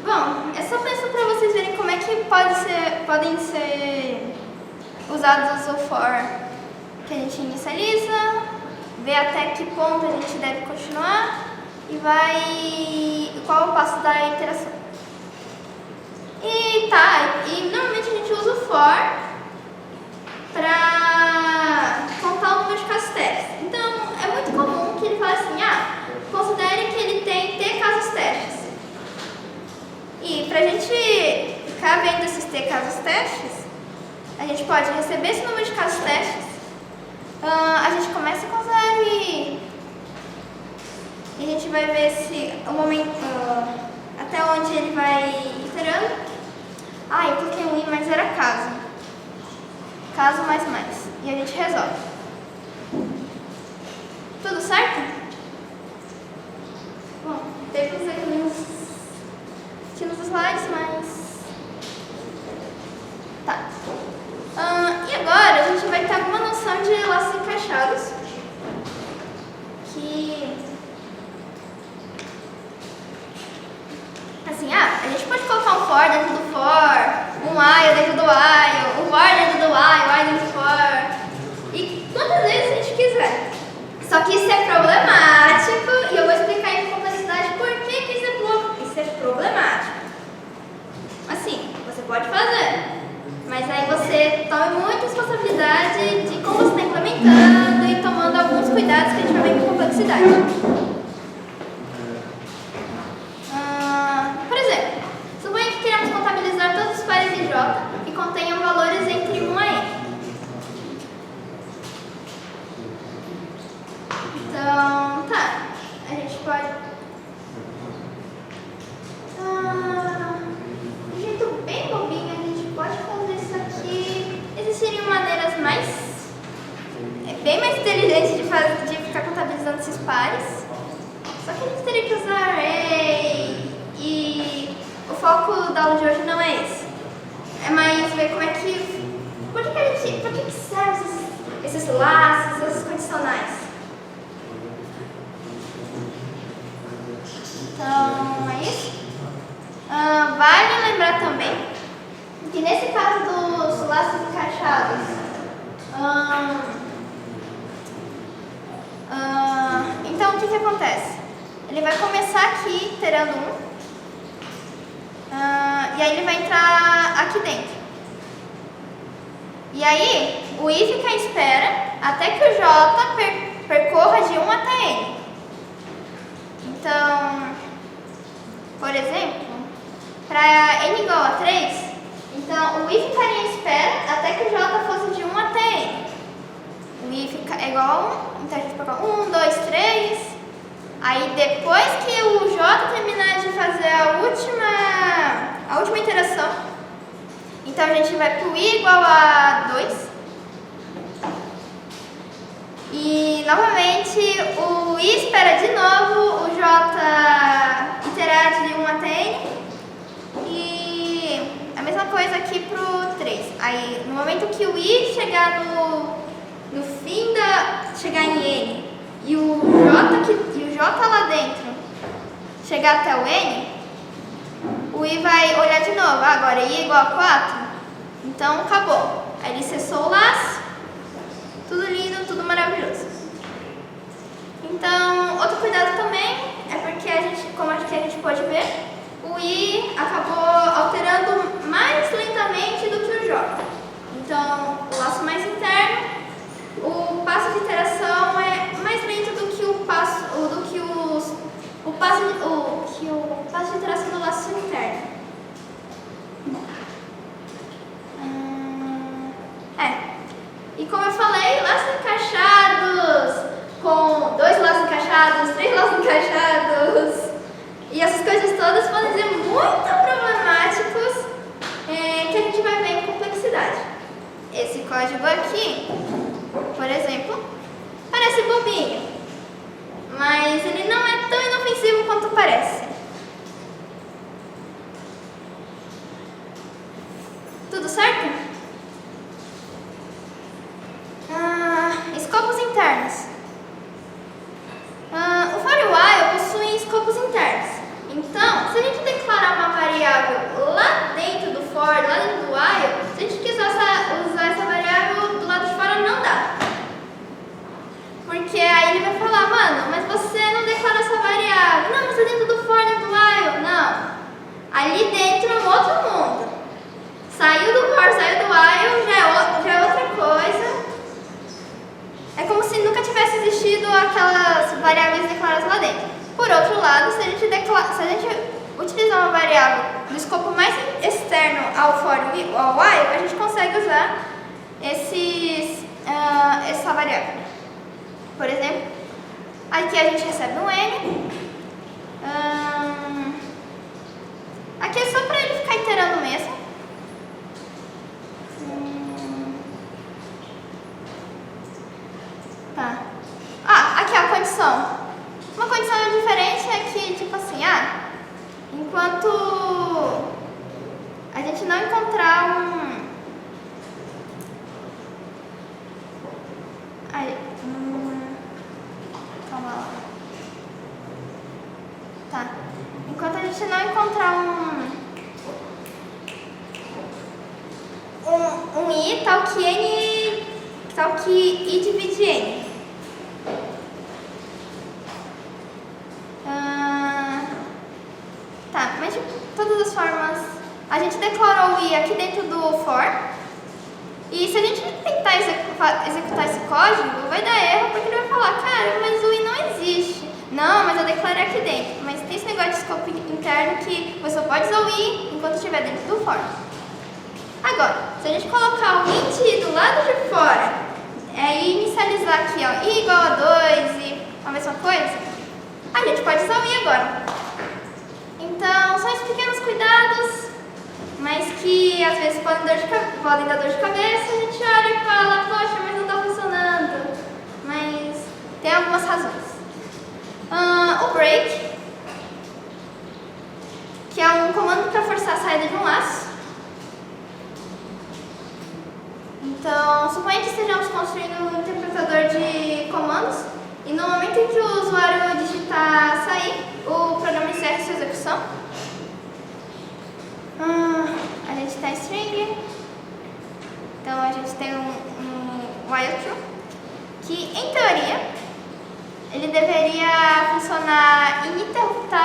bom, é só pensar para vocês verem como é que podem ser usados o for, que a gente inicializa, vê até que ponto a gente deve continuar e qual é o passo da iteração. E normalmente a gente usa o for para contar o número de casos testes. Então, é muito comum que ele fale assim, considere que ele tem T casos testes. E para a gente ficar vendo esses T casos testes, a gente pode receber esse número de casos testes, a gente começa com 0 e a gente vai ver se o momento, até onde ele vai iterando. Eu coloquei um I, mas era caso. Caso mais. E a gente resolve. Tudo certo? Bom, teve uns erros aqui nos slides, mas... Tá. E agora a gente vai ter alguma noção de laços encaixados. Que... Assim, a gente pode colocar um for dentro do for, um while dentro do while, um for dentro do while dentro do for. E quantas vezes a gente quiser. Só que isso é problemático e eu vou explicar em complexidade por que isso é problemático. Assim, você pode fazer, mas aí você tome muita responsabilidade de como você está implementando e tomando alguns cuidados que a gente vai ver com complexidade. Por exemplo, suponha que queremos contabilizar todos os pares de J que contenham valores entre 1 a n. Então, a gente pode... de um jeito bem bobinho, a gente pode fazer isso aqui. Existiriam maneiras bem mais inteligentes de ficar contabilizando esses pares. Só que a gente teria que usar array e o foco da aula de hoje não é esse. É mais ver como é que... Por que servem esses laços, esses condicionais? Então, é isso. Vale lembrar também que nesse caso dos laços encaixados, então o que acontece? Ele vai começar aqui iterando 1, e aí ele vai entrar aqui dentro. E aí o I fica à espera até que o J percorra de 1 até N. Então, por exemplo, para N igual a 3, então o I ficaria à espera até que o J fosse de 1 até N. O I fica igual a 1, então a gente coloca 1, 2, 3. Aí depois que o J terminar de fazer a última iteração, então a gente vai para o I igual a 2. E novamente o I espera de novo o J iterar de 1 até N. E a mesma coisa aqui para o 3. Aí no momento que o I chegar no fim chegar em N e o J lá dentro chegar até o N, o I vai olhar de novo. Agora I igual a 4, então acabou. Aí ele cessou o laço, tudo lindo, tudo maravilhoso. Então, outro cuidado também é porque a gente, como I acabou alterando mais lentamente do que o J. Então, o laço mais interno, o passo de interação é mais lento do que o passo de interação do laço interno. E como eu falei, laços encaixados, com 2 laços encaixados, 3 laços encaixados, e essas coisas todas podem ser muito problemáticos, que a gente vai ver em complexidade. Esse código aqui, por exemplo, parece bobinho, mas ele não é tão inofensivo quanto parece. Tudo certo? Escopos internos. O for e o while possuem escopos internos. Então, se a gente declarar uma variável lá dentro do for, lá dentro do while, se a gente quiser usar essa variável do lado de fora, não dá. Porque aí ele vai falar, mano, mas você não declarou essa variável. Não, mas é dentro do for, dentro do while. Não. Ali dentro é um outro mundo. Saiu do for, saiu do while, já é outra coisa. É como se nunca tivesse existido aquelas variáveis declaradas lá dentro. Por outro lado, se a gente utilizar uma variável do escopo mais externo ao for e ao while, a gente consegue usar essa variável. Por exemplo, aqui a gente recebe um N. Aqui é só para ele ficar iterando mesmo. Tá. Aqui a condição. Uma condição diferente é que, tipo assim, enquanto a gente não encontrar calma lá. Tá. Enquanto a gente não encontrar um I tal que I divide N. Tá, mas de todas as formas, a gente declarou o I aqui dentro do for. E se a gente tentar executar esse código, vai dar erro, porque ele vai falar, cara, mas o I não existe. Não, mas eu declarei aqui dentro. Mas tem esse negócio de escopo interno que você só pode usar o I enquanto estiver dentro do for. Agora, se a gente colocar o int I do lado de fora, e inicializar aqui, ó, I igual a 2 e a mesma coisa, a gente pode usar o I agora. Então, são esses pequenos cuidados, mas que às vezes podem dar dor de cabeça, a gente olha e fala, poxa, mas não está funcionando. Mas tem algumas razões. O break, que é um comando para forçar a saída de um laço. Então, suponha que estejamos construindo um interpretador de comandos e no momento em que o usuário digitar sair, o programa encerra sua execução. A gente tem string, então a gente tem um while true, que em teoria ele deveria funcionar ininterrupta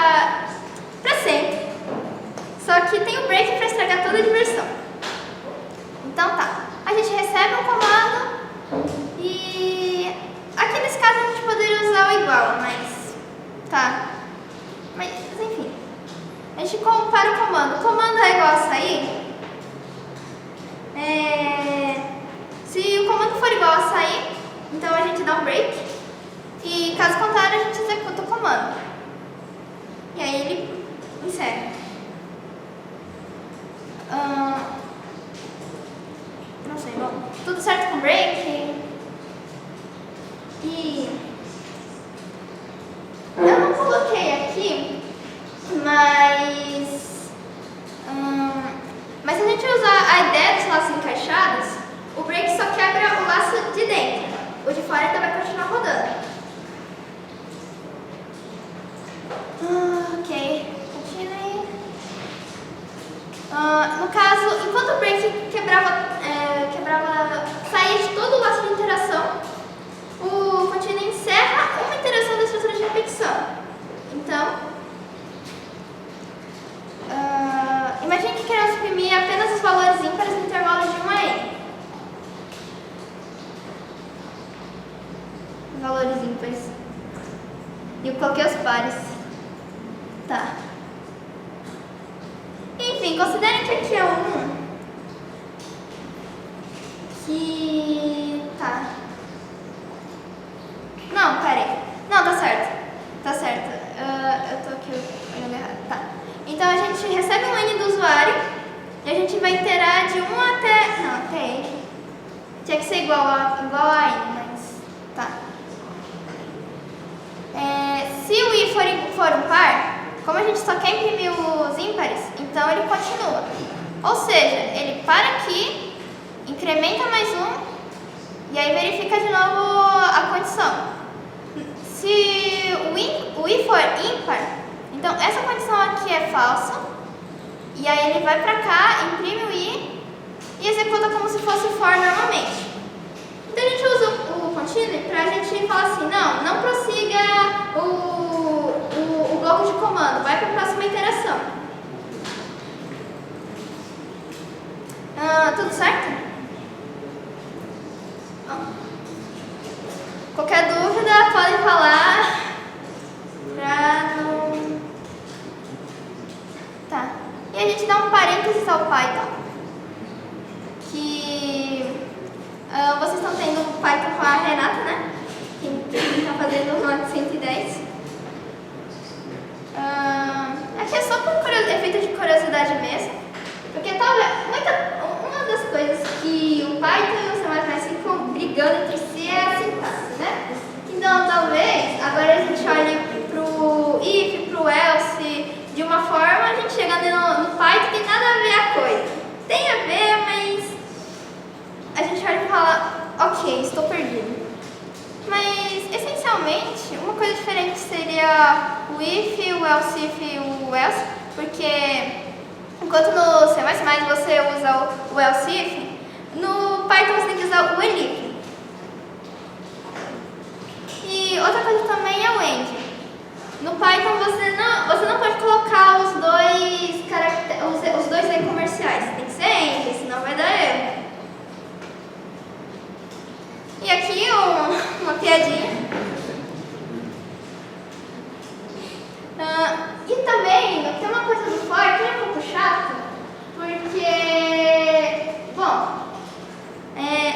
para sempre, só que tem o break para estragar toda a diversão. Então tá, a gente recebe um comando e aqui nesse caso a gente poderia usar o igual, mas enfim, a gente compara o comando é igual a sair, se o comando for igual a sair, então a gente dá um break e caso contrário a gente executa o comando e aí ele encerra. Não sei, bom, tudo certo com break? E eu não coloquei aqui, mas se a gente usar a ideia dos laços encaixados, o break só quebra o laço de dentro, o de fora ainda vai continuar rodando. Ok, continue. No caso, enquanto o break saía de todo o laço de interação, o continue encerra uma interação da estrutura de repetição. Então, valores ímpares. E eu coloquei os pares. Tá. Enfim, considerem que aqui é que... Tá. Não, peraí. Não, tá certo. Tá certo. Eu tô aqui olhando errado. Tá. Então a gente recebe um N do usuário e a gente vai iterar de 1 até... Não, até N. Tinha que ser igual a N, mas... Tá. Se o I for um par, como a gente só quer imprimir os ímpares, então ele continua. Ou seja, ele para aqui, incrementa mais um e aí verifica de novo a condição. Se o I for ímpar, então essa condição aqui é falsa, e aí ele vai pra cá, imprime o I e executa como se fosse for normalmente. Então a gente usa o continue pra gente falar assim, não prossiga o bloco de comando, vai pra próxima iteração. Tudo certo? Qualquer dúvida, podem falar pra não... Tá. E a gente dá um parênteses ao Python, que vocês estão tendo Python com a Renata, né? Quem está fazendo no 110. Aqui é só por efeito de curiosidade mesmo, porque talvez uma das coisas que o Python e o C++ ficam brigando entre si é a sintaxe, né? Então talvez agora a gente olhe pro if, pro else de uma forma, a gente chegando no Python tem nada a ver a coisa. Tem a ver, mas a gente olha e fala, ok, estou perdido. Mas essencialmente uma coisa diferente seria o if, o else if e o else, porque enquanto no C++ você usa o else if, no Python você tem que usar o elif. E outra coisa também é o end. No Python você não pode colocar os dois E comerciais, tem que ser end, senão vai dar erro. E aqui uma piadinha. E também tem uma coisa do for que é um pouco chato, porque, bom,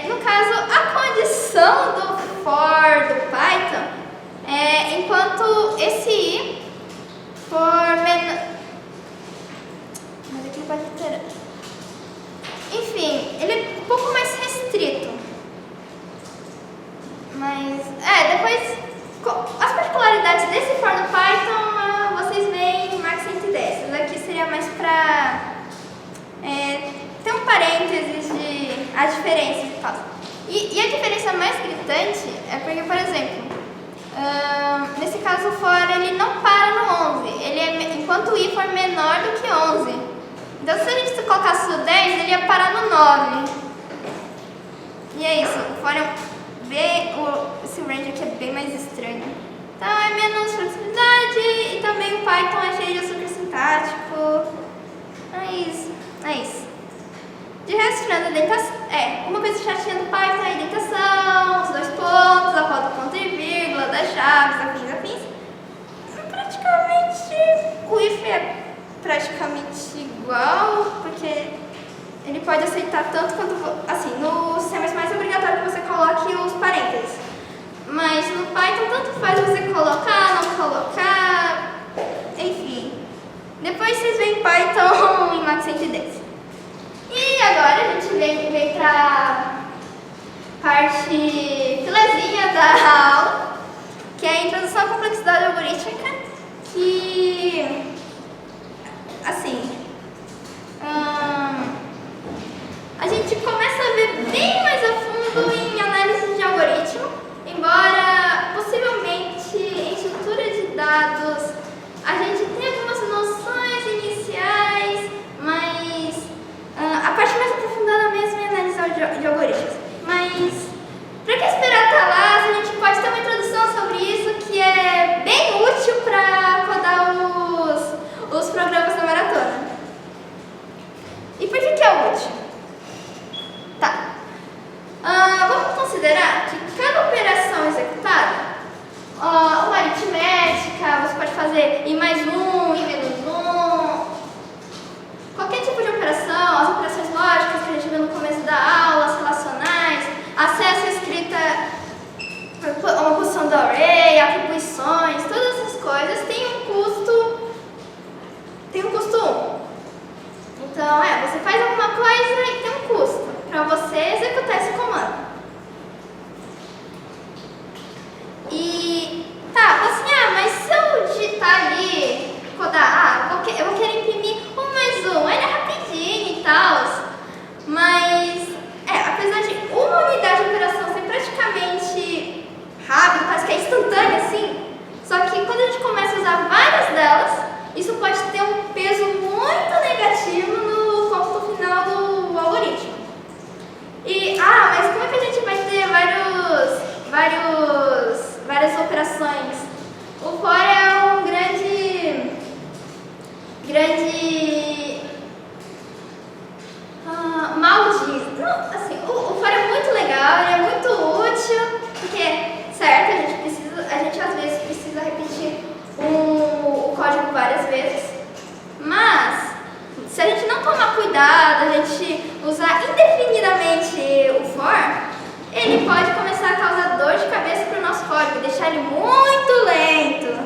no caso, a condição do for do Python é enquanto esse I for menor... Mas aqui pode ter... Enfim, ele é um pouco mais restrito. Mas, depois, as particularidades desse for do Python, vocês veem em Max 110. Isso aqui seria mais para ter um parênteses de as diferenças e tal. E a diferença mais gritante é porque, por exemplo, nesse caso o for ele não para no 11, enquanto o I for menor do que 11. Então se a gente colocasse o 10, ele ia parar no 9. E é isso, o for esse range aqui é bem mais estranho. Então é menos flexibilidade e também o Python é cheio de super sintático. É isso. De resto, tirando a indentação, uma coisa chatinha do Python é a indentação, os dois pontos, a falta do ponto e vírgula, das chaves, afins. Praticamente, o if é praticamente igual, porque ele pode aceitar tanto quanto, assim, no C++ é obrigatório que você coloque os parênteses. Mas no Python tanto faz você colocar, não colocar, enfim. Depois vocês veem Python em Max 110. E agora a gente vem para parte filezinha da aula, que é a introdução à complexidade algorítmica, que, assim, a gente começa a ver bem mais a fundo em análise de algoritmo, embora possivelmente em estrutura de dados a gente tenha algumas noções iniciais, mas a parte mais aprofundada mesmo é análise de algoritmos. Mas, para que esperar até lá, a gente pode ter uma introdução sobre isso que é bem útil para codar os programas da maratona. E por que é útil? Tá. pesado, a gente usar indefinidamente o for, ele pode começar a causar dor de cabeça para o nosso código, deixar ele muito lento.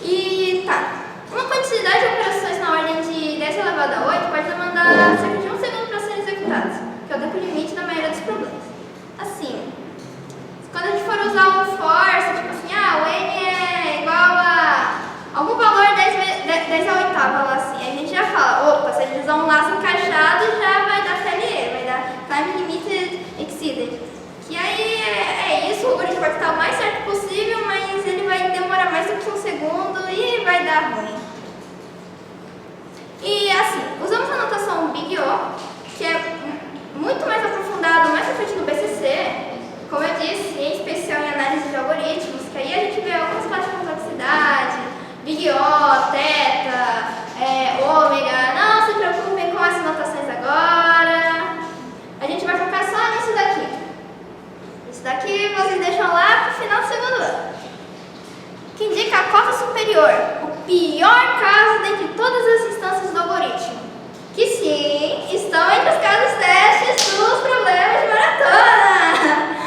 E tá, uma quantidade de operações na ordem de 10 elevado a 8 pode demandar cerca de 1 segundo para serem executadas, que é o tempo limite da maioria dos problemas. Assim, quando a gente for usar um for, tipo assim, o n é igual a algum valor 10 a oitava lá assim, aí a gente já fala, opa, se a gente usar um laço encaixado já vai dar TLE, vai dar Time Limited Exceeded. Que aí é isso, o algoritmo vai estar o mais certo possível, mas ele vai demorar mais do que 1 segundo e vai dar ruim. E assim, usamos a notação Big O, que é muito mais aprofundado, mais frequente no BCC, como eu disse, em especial em análise de algoritmos, que aí a gente vê algumas classes de complexidade, Big O, Theta, Ômega. Não se preocupem com essas notações agora. A gente vai focar só nisso daqui. Isso daqui vocês deixam lá para o final do segundo ano. Que indica a cota superior, o pior caso dentre todas as instâncias do algoritmo. Que sim, estão entre os casos testes dos problemas de maratona.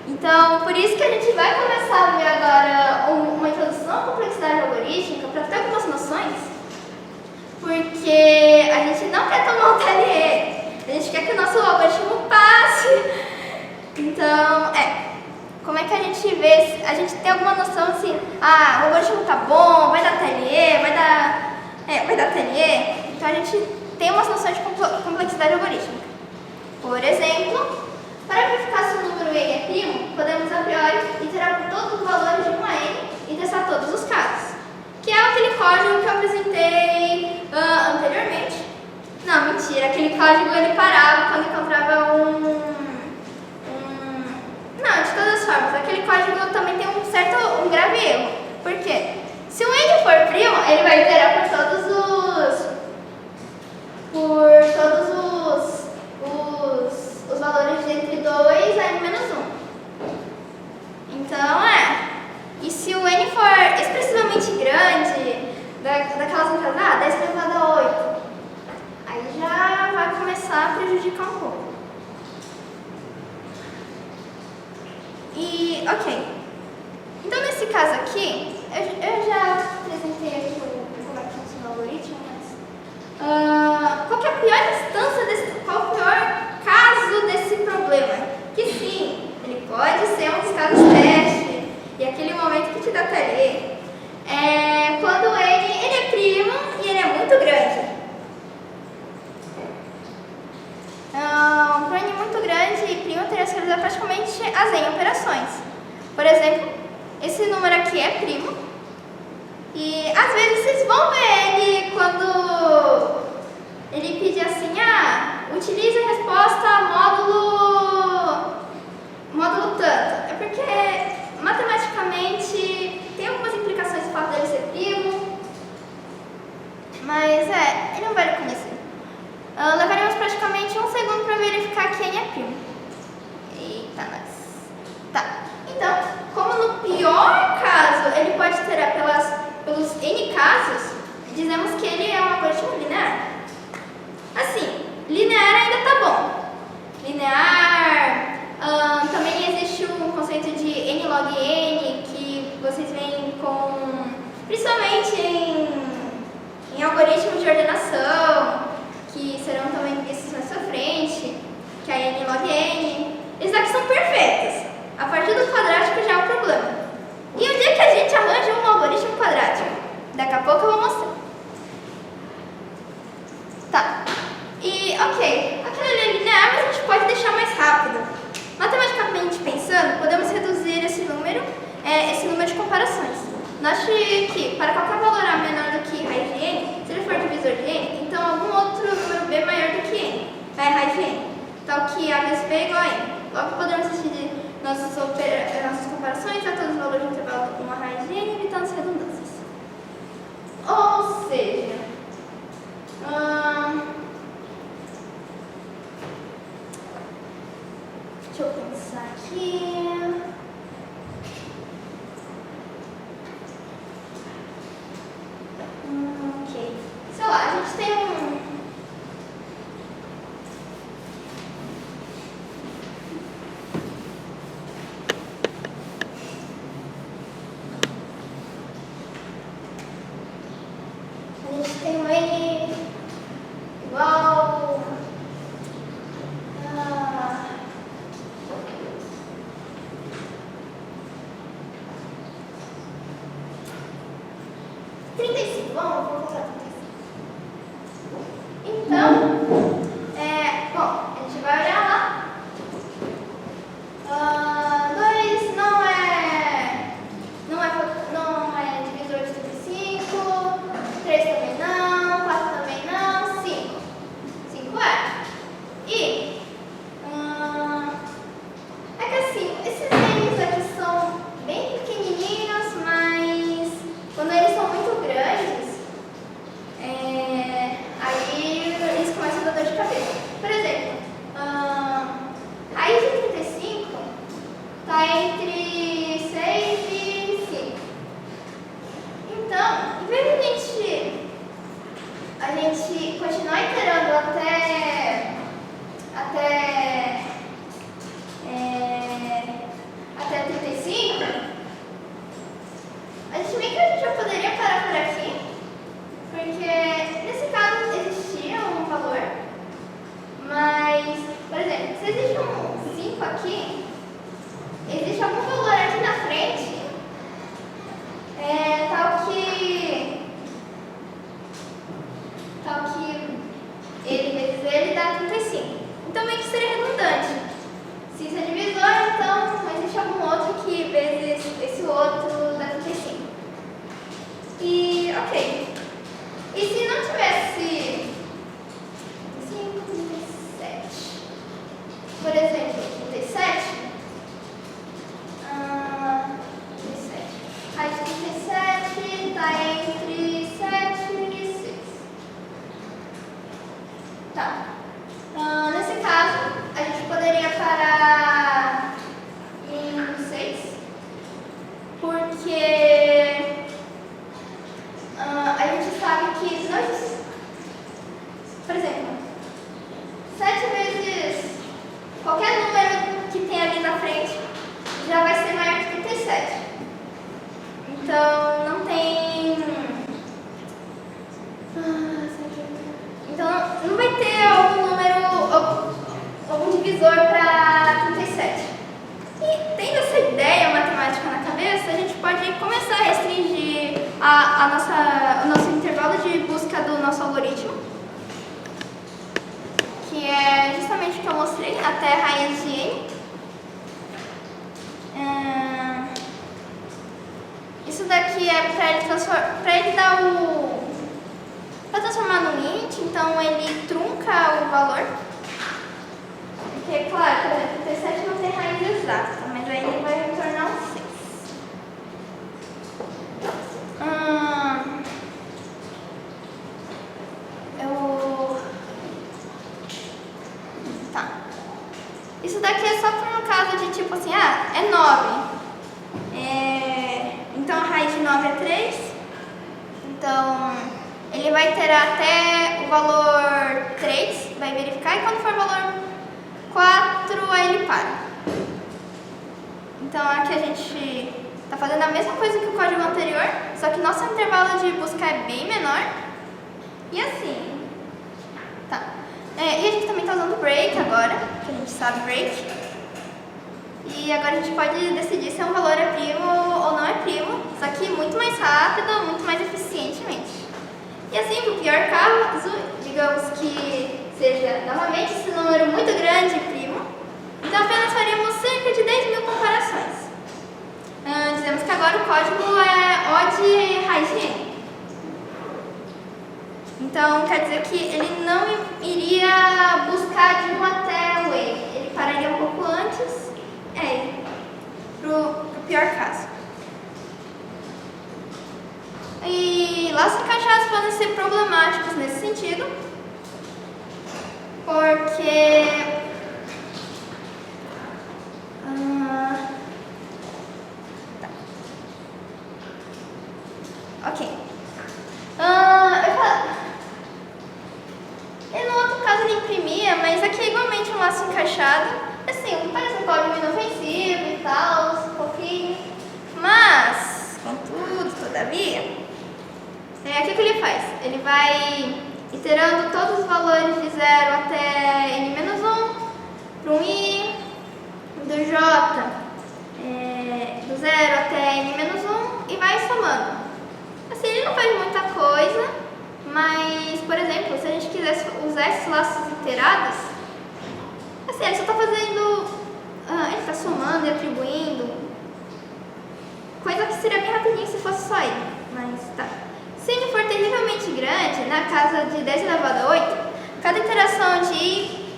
Então, por isso que a gente vai começar a ver agora uma introdução à complexidade algorítmica para ter algumas noções, porque a gente não quer tomar um TLE, a gente quer que o nosso algoritmo passe. Então, como é que a gente vê? A gente tem alguma noção assim, o algoritmo tá bom, vai dar TLE, vai dar TLE. Então a gente tem umas noções de complexidade algorítmica. Por exemplo, para verificar se o número n é primo, podemos a priori iterar por todos os valores de 1 a n e testar todos os casos, que é aquele código que eu apresentei anteriormente. Não, mentira, aquele código ele parava quando encontrava Não, de todas as formas, aquele código também tem um grave erro. Por quê? Se o n for primo, ele vai iterar por todos os valores entre 2 a n-1. Então, e se o n for expressivamente grande, daquelas entradas, 10 elevado a 8, aí já vai começar a prejudicar um pouco. E, ok. Então, nesse caso aqui, eu já apresentei aqui como é que funciona o algoritmo, mas qual que é a pior instância qual o pior caso desse problema? Que sim, ele pode ser um dos casos teste, e aquele momento que te dá TLE é quando o n ele é primo e ele é muito grande. Para um n muito grande e primo teria que realizar praticamente as n operações. Por exemplo, esse número aqui é primo e às vezes vocês vão ver ele quando ele pedir assim, utilize a resposta módulo tanto. É porque matematicamente tem algumas implicações do fato dele ser primo, mas ele não vai reconhecer. Levaremos praticamente 1 segundo para verificar que n é primo. Eita, nós. Tá. Então, como no pior caso ele pode iterar pelos n casos, dizemos que ele é um algoritmo linear. Assim, linear ainda tá bom. Linear, também existe um conceito de n log n, que vocês veem principalmente em algoritmos de ordenação, que serão também vistos mais pra frente, que é n log n. Esses aqui são perfeitos. A partir do quadrático já é um problema. E o dia que a gente arranja um algoritmo quadrático? Daqui a pouco eu vou mostrar. Tá. E, ok, aquilo ali é linear, mas a gente pode deixar mais rápido. Matematicamente pensando, podemos reduzir esse número de comparações. Note que, para qualquer valor A menor do que raiz de n, se ele for divisor de n, então algum outro número b maior do que n, raiz de n. Tal que a vezes b é igual a n. Logo, podemos decidir nossas comparações a todos os valores do intervalo 1 a raiz de n, evitando as redundâncias. Ou seja, deixa eu pensar aqui. Ok. Sei lá. gente tem um... A gente tem um N igual... 35, vamos colocar 35. Então, bom, a gente vai olhar lá. 2 não é divisor de 35, 3 também não, 4 também não, 5. 5 é. E, é que assim, esses N's aqui são bem pequenininhos, mas quando eles são muito grandes, aí eles começam a dar dor de cabeça. Por exemplo, raiz de 35 está entre 6 e 5. Então, em vez de a gente continuar iterando até 35, a gente já poderia parar por aqui, porque nesse caso existia um valor, mas, por exemplo, se existe um 5 aqui, existe algum valor aqui na frente, tal que ele vezes ele dá 35. Então, meio que seria redundante. Se isso é divisor, então não existe algum outro que vezes esse outro dá 35. E, ok. E se não tivesse 5, 37, por exemplo, 37, 37, raiz de 37 está entre 7 e 6. Tá. Nesse caso, a gente poderia parar em 6, porque a gente sabe que não existe. Por exemplo, 7 vezes qualquer número que tem ali na frente já vai ser maior que 37. Então, não tem... Então, não vai ter algum número, algum divisor para 37. E tendo essa ideia matemática na cabeça, a gente pode começar a restringir o nosso intervalo de busca do nosso algoritmo, que é justamente o que eu mostrei, até a raiz de n. Isso daqui é para ele dar para transformar no int, então ele trunca o valor. Porque, claro, por exemplo, 37 não tem raiz exata, mas aí ele vai retornar um 6. Tá. Isso daqui é só para um caso de tipo assim, é 9. Então a raiz de 9 é 3. Então ele vai ter até o valor 3, vai verificar, e quando for o valor 4, aí ele para. Então aqui a gente está fazendo a mesma coisa que o código anterior, só que nosso intervalo de busca é bem menor. E assim, tá. E a gente também está usando break agora, que a gente sabe break. E agora a gente pode decidir se um valor é primo ou não é primo, só que muito mais rápido, muito mais eficientemente. E assim, para o pior caso, digamos que seja novamente esse número muito grande primo, então apenas faríamos cerca de 10.000 comparações. Dizemos que agora o código é O de raiz de n. Então quer dizer que ele não iria buscar de 1 até o n, ele pararia um pouco antes, pro pior caso. E laços encaixados podem ser problemáticos nesse sentido, porque fechado. Assim, parece um código inofensivo e tal, fofinho. Mas, contudo, todavia, o que ele faz? Ele vai iterando todos os valores de 0 até n-1, para um i, do j, do 0 até n-1 e vai somando. Assim, ele não faz muita coisa, mas, por exemplo, se a gente quisesse usar esses laços iterados, assim, ele só está fazendo, ele está somando e atribuindo, coisa que seria bem rapidinho se fosse só ele, mas tá. Se ele for terrivelmente grande, na casa de 10 elevado a 8, cada iteração de i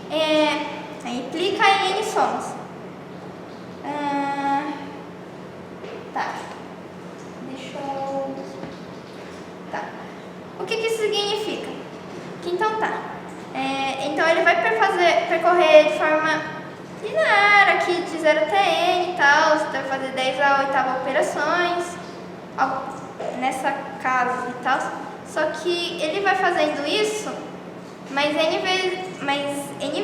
implica em n somas. Tá. Deixa eu... Tá. O que isso significa? Que então tá. Então ele vai percorrer de forma linear aqui de 0 até n e tal. Você vai fazer 10 a 8ª operações. Nessa casa e tal. Só que ele vai fazendo isso mais n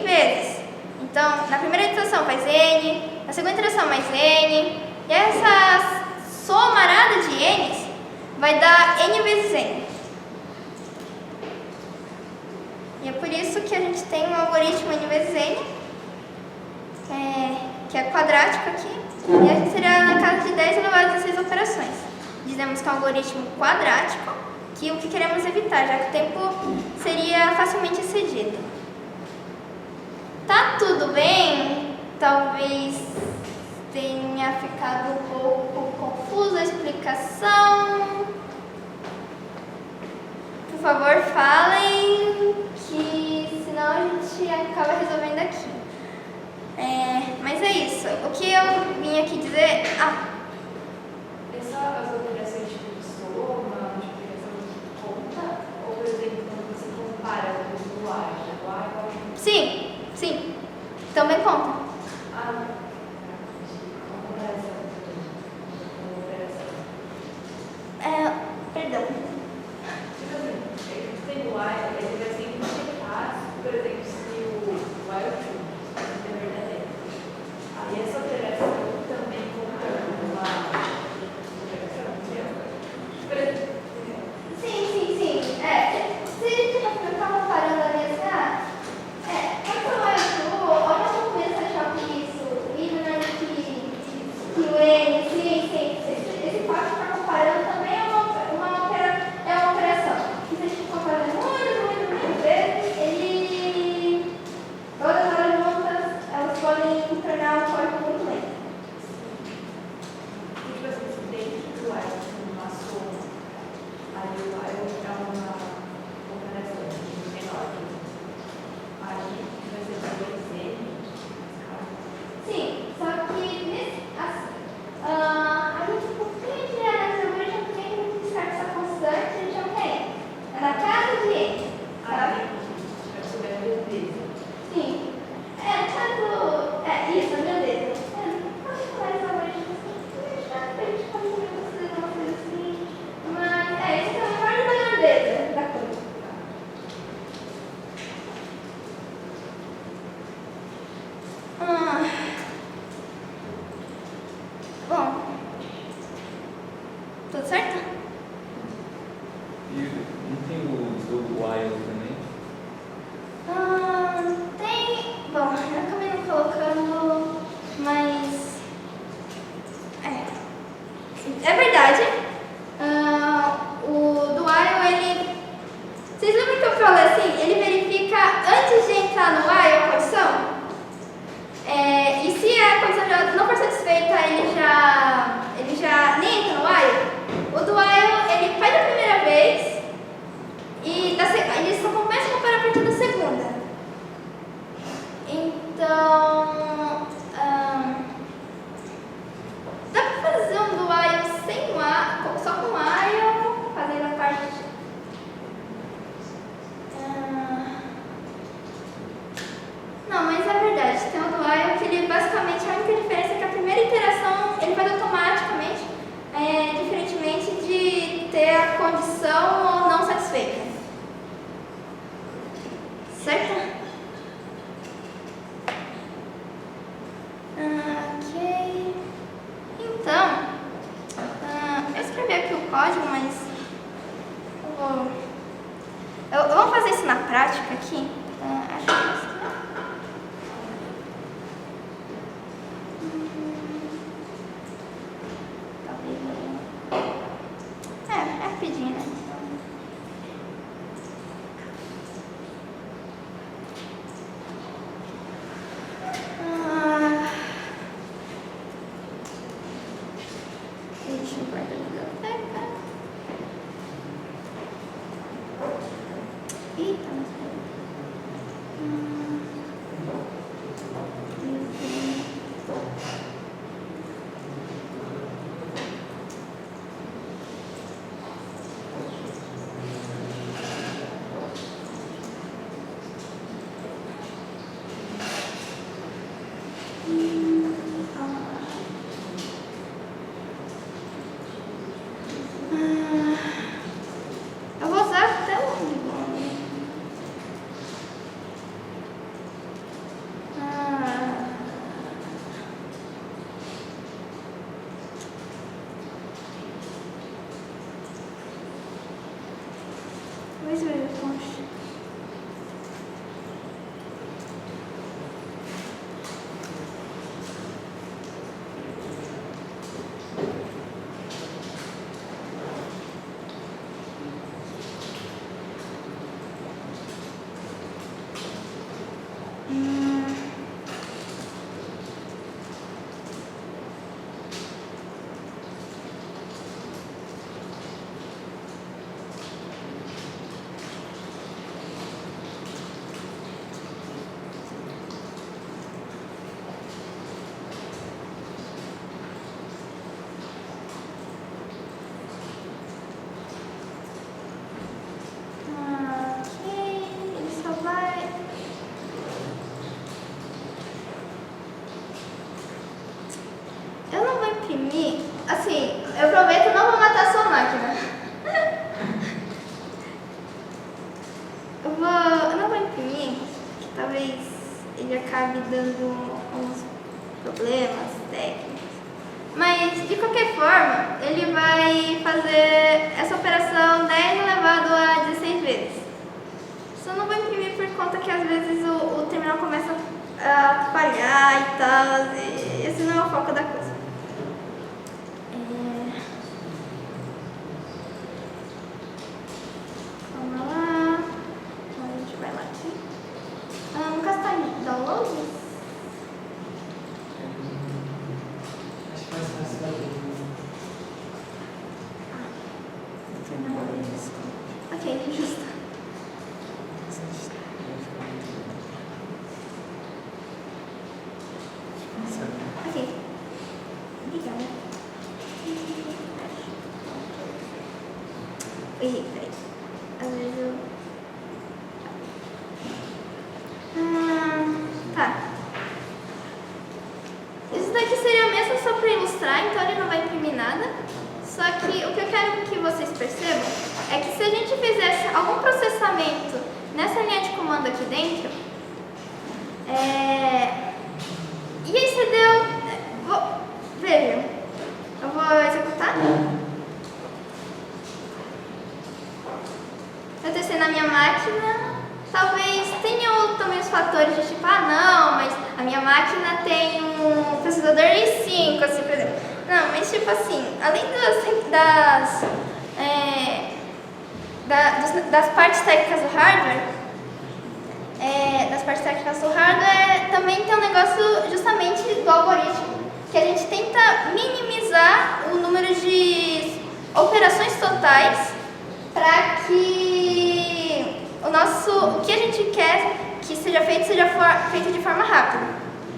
vezes. Então, na primeira iteração faz n, na segunda iteração mais n, e essa somarada de n's vai dar n vezes n. E é por isso que a gente tem um algoritmo n vezes n, que é quadrático aqui, e a gente seria na casa de 10 elevado a 16 operações. Dizemos que é um algoritmo quadrático, que o que queremos evitar, já que o tempo seria facilmente excedido. Tá tudo bem? Talvez tenha ficado um pouco confusa a explicação. Por favor, falem, que senão a gente acaba resolvendo aqui. Mas é isso. O que eu vim aqui dizer... As operações de soma, multiplicação de conta, ou, por exemplo, quando você compara com o usuário, Sim. Também conta. Uma comparação. Perdão. Tipo assim, tem o while, ele vai sempre checar, por exemplo, se o while true é verdadeiro. Aí essa operação também conta com uma operação, entendeu? Sim. Se a gente ficar comparando ali assim, olha como começa a achar que isso, que o N, sim. Esse fato de ficar comparando também é uma operação. E se a gente for fazendo muitas vezes, todas elas juntas, elas podem tornar um código muito lento. E tipo assim, se dentro do while tem uma soma, aí o while é uma operação menor. Aí vai ser 2n. Sim, só que a gente costuma tirar nessa algoritmo porque a gente descarta essa constante, a gente não tem. É na casa de n. Aí vai subir a grandeza. Sim. Isso, a grandeza. Pode falar esse algoritmo assim, pra gente fazer uma coisa assim. Mas, isso é uma parte da grandeza da coisa. Bom, tudo certo? E não tem o do while também? Tem. Bom, eu acabei não colocando, mas. É verdade. O do while, ele. Vocês lembram que eu falei assim? Ele verifica antes de entrar no while a condição? E se a condição já não for satisfeita, ele já nem entra no while. O do while, ele faz a primeira vez e ele só começa a comparar a partir da segunda. Então, dá pra fazer um do while sem while, só com while, fazendo a parte. Não, mas é verdade, tem o do while que ele basicamente a única diferença é que a primeira iteração ele faz automaticamente, diferentemente de ter a condição não satisfeita. Certo? Depois eu concho. Ele só vai. Eu não vou imprimir. Assim, eu prometo não vou matar a sua máquina. Eu não vou imprimir, que talvez ele acabe dando uns problemas técnicos. Mas, de qualquer forma, ele vai fazer essa operação 10 elevado a 16 vezes. Só não vou imprimir por conta que às vezes o terminal começa a falhar e tal, e esse não é o foco da coisa. Vamos lá. Então a gente vai lá aqui. No caso tá em download? Acho que mais fácil abrir. Ok, justo. Ok. Obrigada. Ih, peraí. Às vezes eu... Tá. Isso daqui seria mesmo só para ilustrar, então ele não vai imprimir nada. Só que o que eu quero que vocês percebam é que se a gente fizesse algum processamento nessa linha de comando aqui dentro, e aí você deu... Vejam, eu vou executar. Eu testei na minha máquina, talvez tenham também os fatores de tipo, não, mas a minha máquina tem um processador i5, assim, por exemplo. Não, mas tipo assim, além das partes técnicas do hardware, também tem um negócio justamente do algoritmo, que a gente tenta minimizar o número de operações totais para que o que a gente quer que seja feito de forma rápida.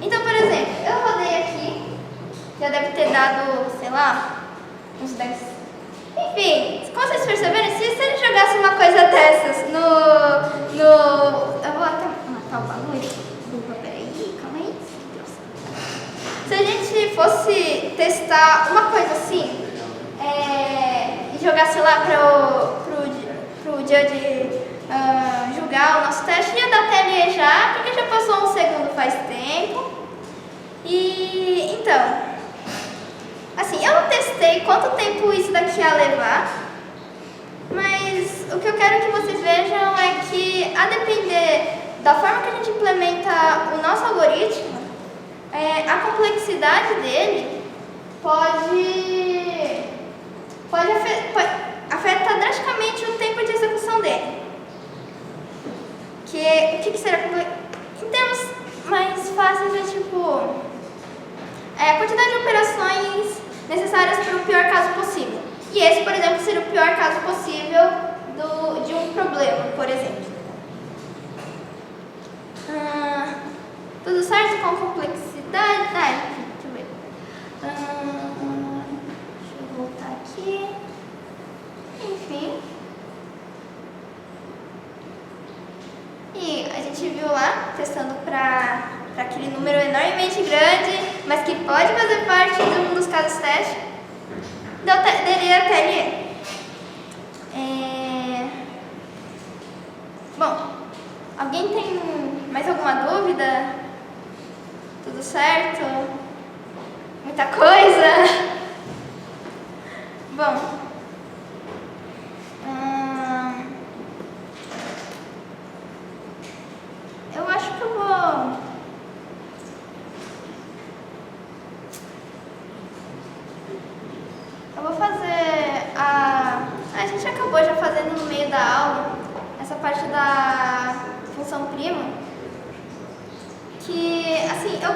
Então, por exemplo, eu rodei aqui, já deve ter dado, sei lá, uns 10. Enfim, como vocês perceberam, se ele jogasse uma coisa dessas no... Eu vou até matar o bagulho. Peraí, calma aí. Se a gente fosse testar uma coisa assim, e jogasse lá pro Judge julgar o nosso teste, ia dar TLE já, porque já passou um segundo faz tempo. E então, assim, eu não testei quanto tempo isso daqui ia levar, mas o que eu quero que vocês vejam é que, a depender da forma que a gente implementa o nosso algoritmo, a complexidade dele pode afetar drasticamente o tempo de execução dele. O que seria complexo? Em termos mais fáceis, é tipo a quantidade de operações necessárias para o pior caso possível. E esse, por exemplo, seria o pior caso possível de um problema, por exemplo. Tudo certo com complexidade? Deixa eu ver. Deixa eu voltar aqui. Enfim. E a gente viu lá, testando para aquele número enormemente grande, mas que pode fazer parte de um dos casos teste, daria TLE. Bom, alguém tem mais alguma dúvida? Tudo certo? Muita coisa? Bom, que, assim, eu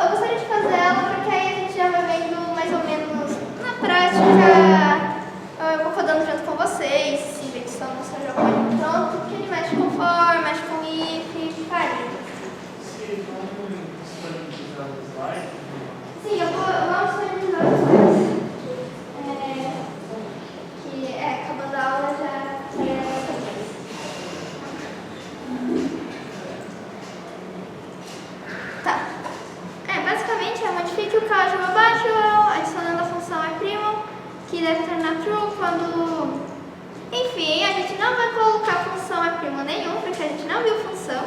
gostaria de fazer ela porque aí a gente já vai vendo mais ou menos na prática, eu vou codando junto com vocês, se vê que só não seja código pronto, porque ele mexe com for, mexe com if, faria. Se vamos disponibilizar o slide, Sim, eu vou disponibilizar os slides. Que acabando a aula já é. Tá. Basicamente modifique o código abaixo, adicionando a função é', que deve tornar true quando. Enfim, a gente não vai colocar função é' nenhum, porque a gente não viu função.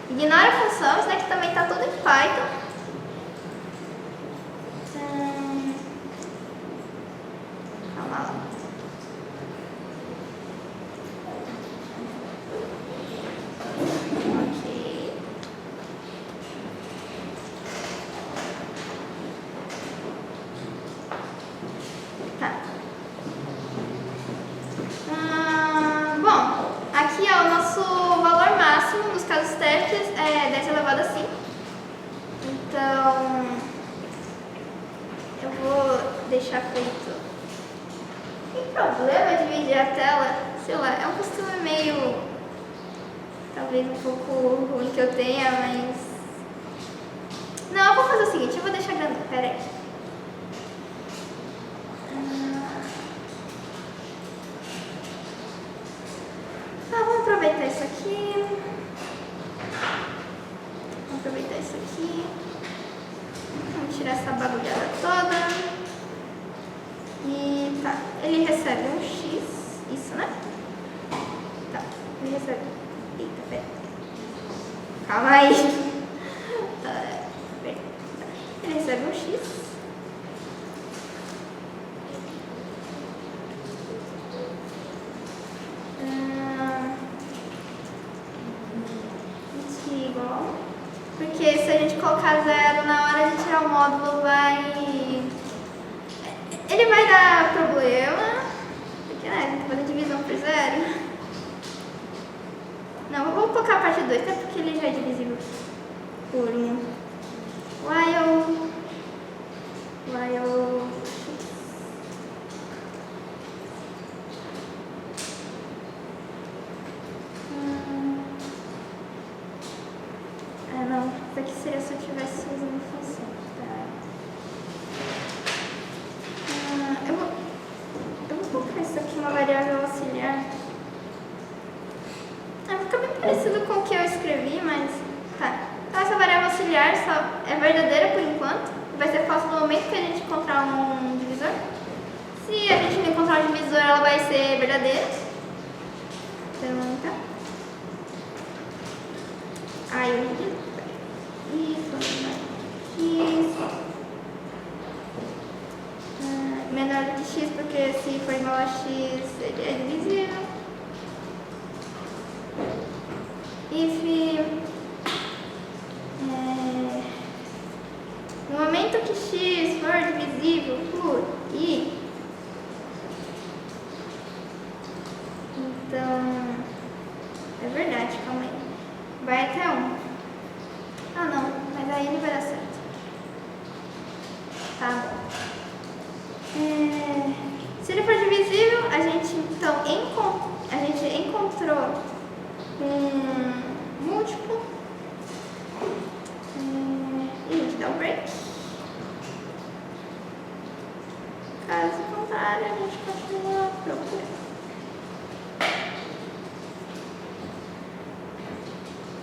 Ignora a função, isso daqui também está tudo em Python. Calma lá. Ok. Tá. Bom, aqui é o nosso valor máximo dos casos testes, 10 elevado a 5. Então, eu vou deixar feito. Tem problema dividir a tela? Sei lá, é um costume meio, talvez um pouco ruim que eu tenha, mas... Não, eu vou fazer o seguinte, eu vou deixar grandão, peraí. Vamos aproveitar isso aqui. Vamos tirar essa bagulhada toda. E tá, ele recebe um X, isso, né? Tá, ele recebe... Eita, pera. Calma aí. Tá, pera. Ele recebe um X. Aqui igual. Porque se a gente colocar 0 na hora de tirar o módulo, ele vai dar problema, porque, né, a gente vai fazer divisão por 0. Não, eu vou colocar a parte 2, até porque ele já é divisível por 1. While não, isso aqui seria se eu estivesse usando função. Eu vou colocar isso aqui uma variável auxiliar. Fica bem parecido com o que eu escrevi, mas tá. Então essa variável auxiliar só é verdadeira por enquanto. Vai ser falso no momento que a gente encontrar um divisor. Se a gente não encontrar um divisor, ela vai ser verdadeira. Então, tá. Aí eu divido. X menor do que x, porque se for igual a x, ele é divisível. If no momento que x for divisível por i, então é verdade, calma aí, vai até 1. Ah não, mas aí ele vai dar certo. Tá bom. Se ele for divisível, a gente então encontrou um múltiplo e a gente dá um break. Caso contrário, a gente continua procurando.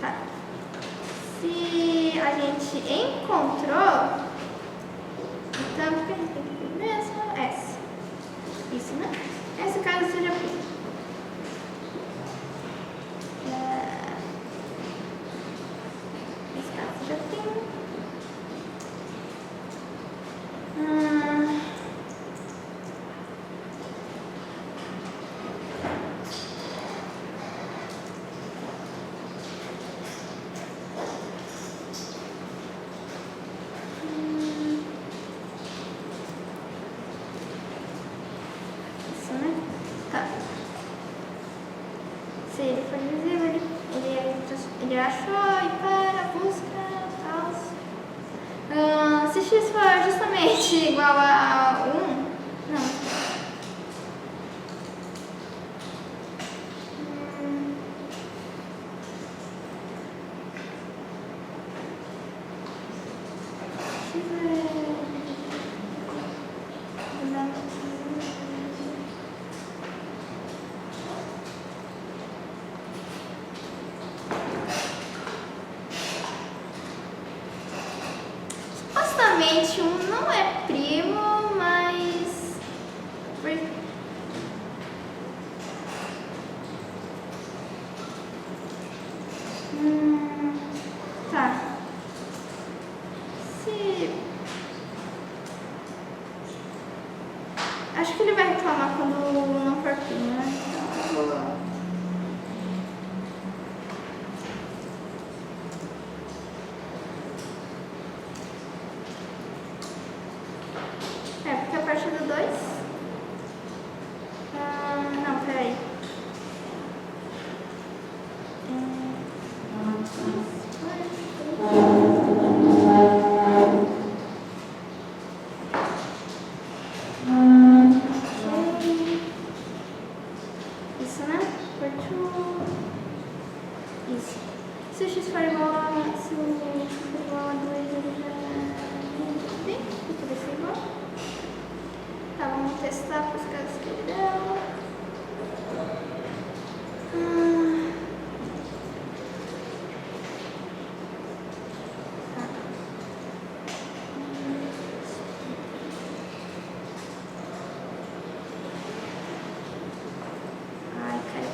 Tá. Se a gente encontrou, então o que a gente tem que ter mesmo? S. Isso, né? Esse caso seja P. Esse caso seja P. Isso, né? Tá. x for justamente igual a 1, não. Supostamente 1 não é primo, mas... Tá. Acho que ele vai reclamar quando não for primo, né? Então eu vou... porque a partir do 2... não, peraí. Isso, né? Isso. Se o x for igual a 2, ele já... Bem, tudo isso igual. Tá, vamos testar para os casos que ele deu. Ai, caiu.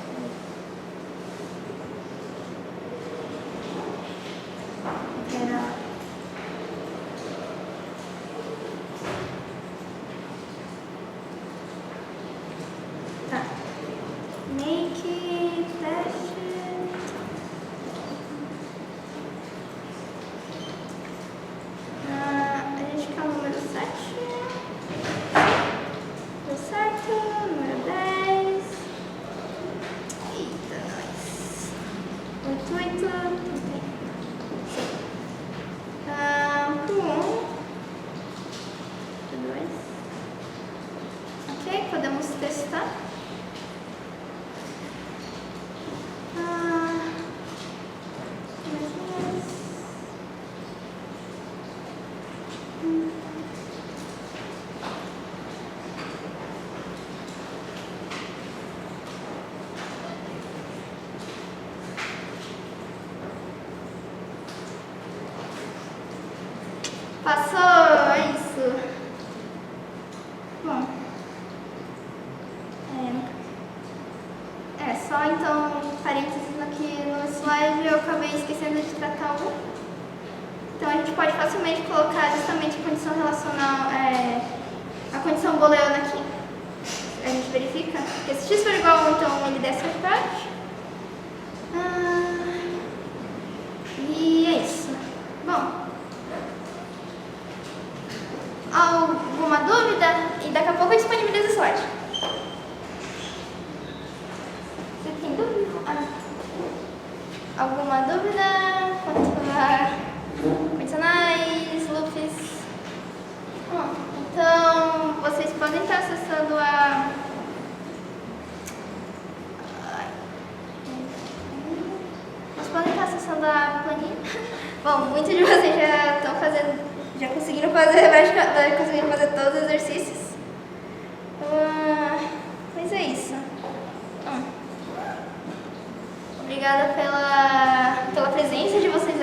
Pera. Tá. Make teste. A gente quer o número 7. Deu certo. Número 10. Eita, nós. 88. Pro 1. Pro 2. Ok, podemos testar. Passou, é isso. Bom. Só então, parênteses aqui no slide, eu acabei esquecendo de tratar um. Então a gente pode facilmente colocar justamente a condição relacional, a condição booleana aqui. A gente verifica. Porque se x for igual a 1, então ele desce a parte. E é isso. Bom. Alguma dúvida? E daqui a pouco eu disponibilizo o slide. Você tem dúvida? Alguma dúvida quanto a condicionais, loops? Então, vocês podem estar acessando a planilha. Bom, muitos de vocês já estão fazendo... Já conseguiram fazer todos os exercícios. Mas é isso. Obrigada pela presença de vocês.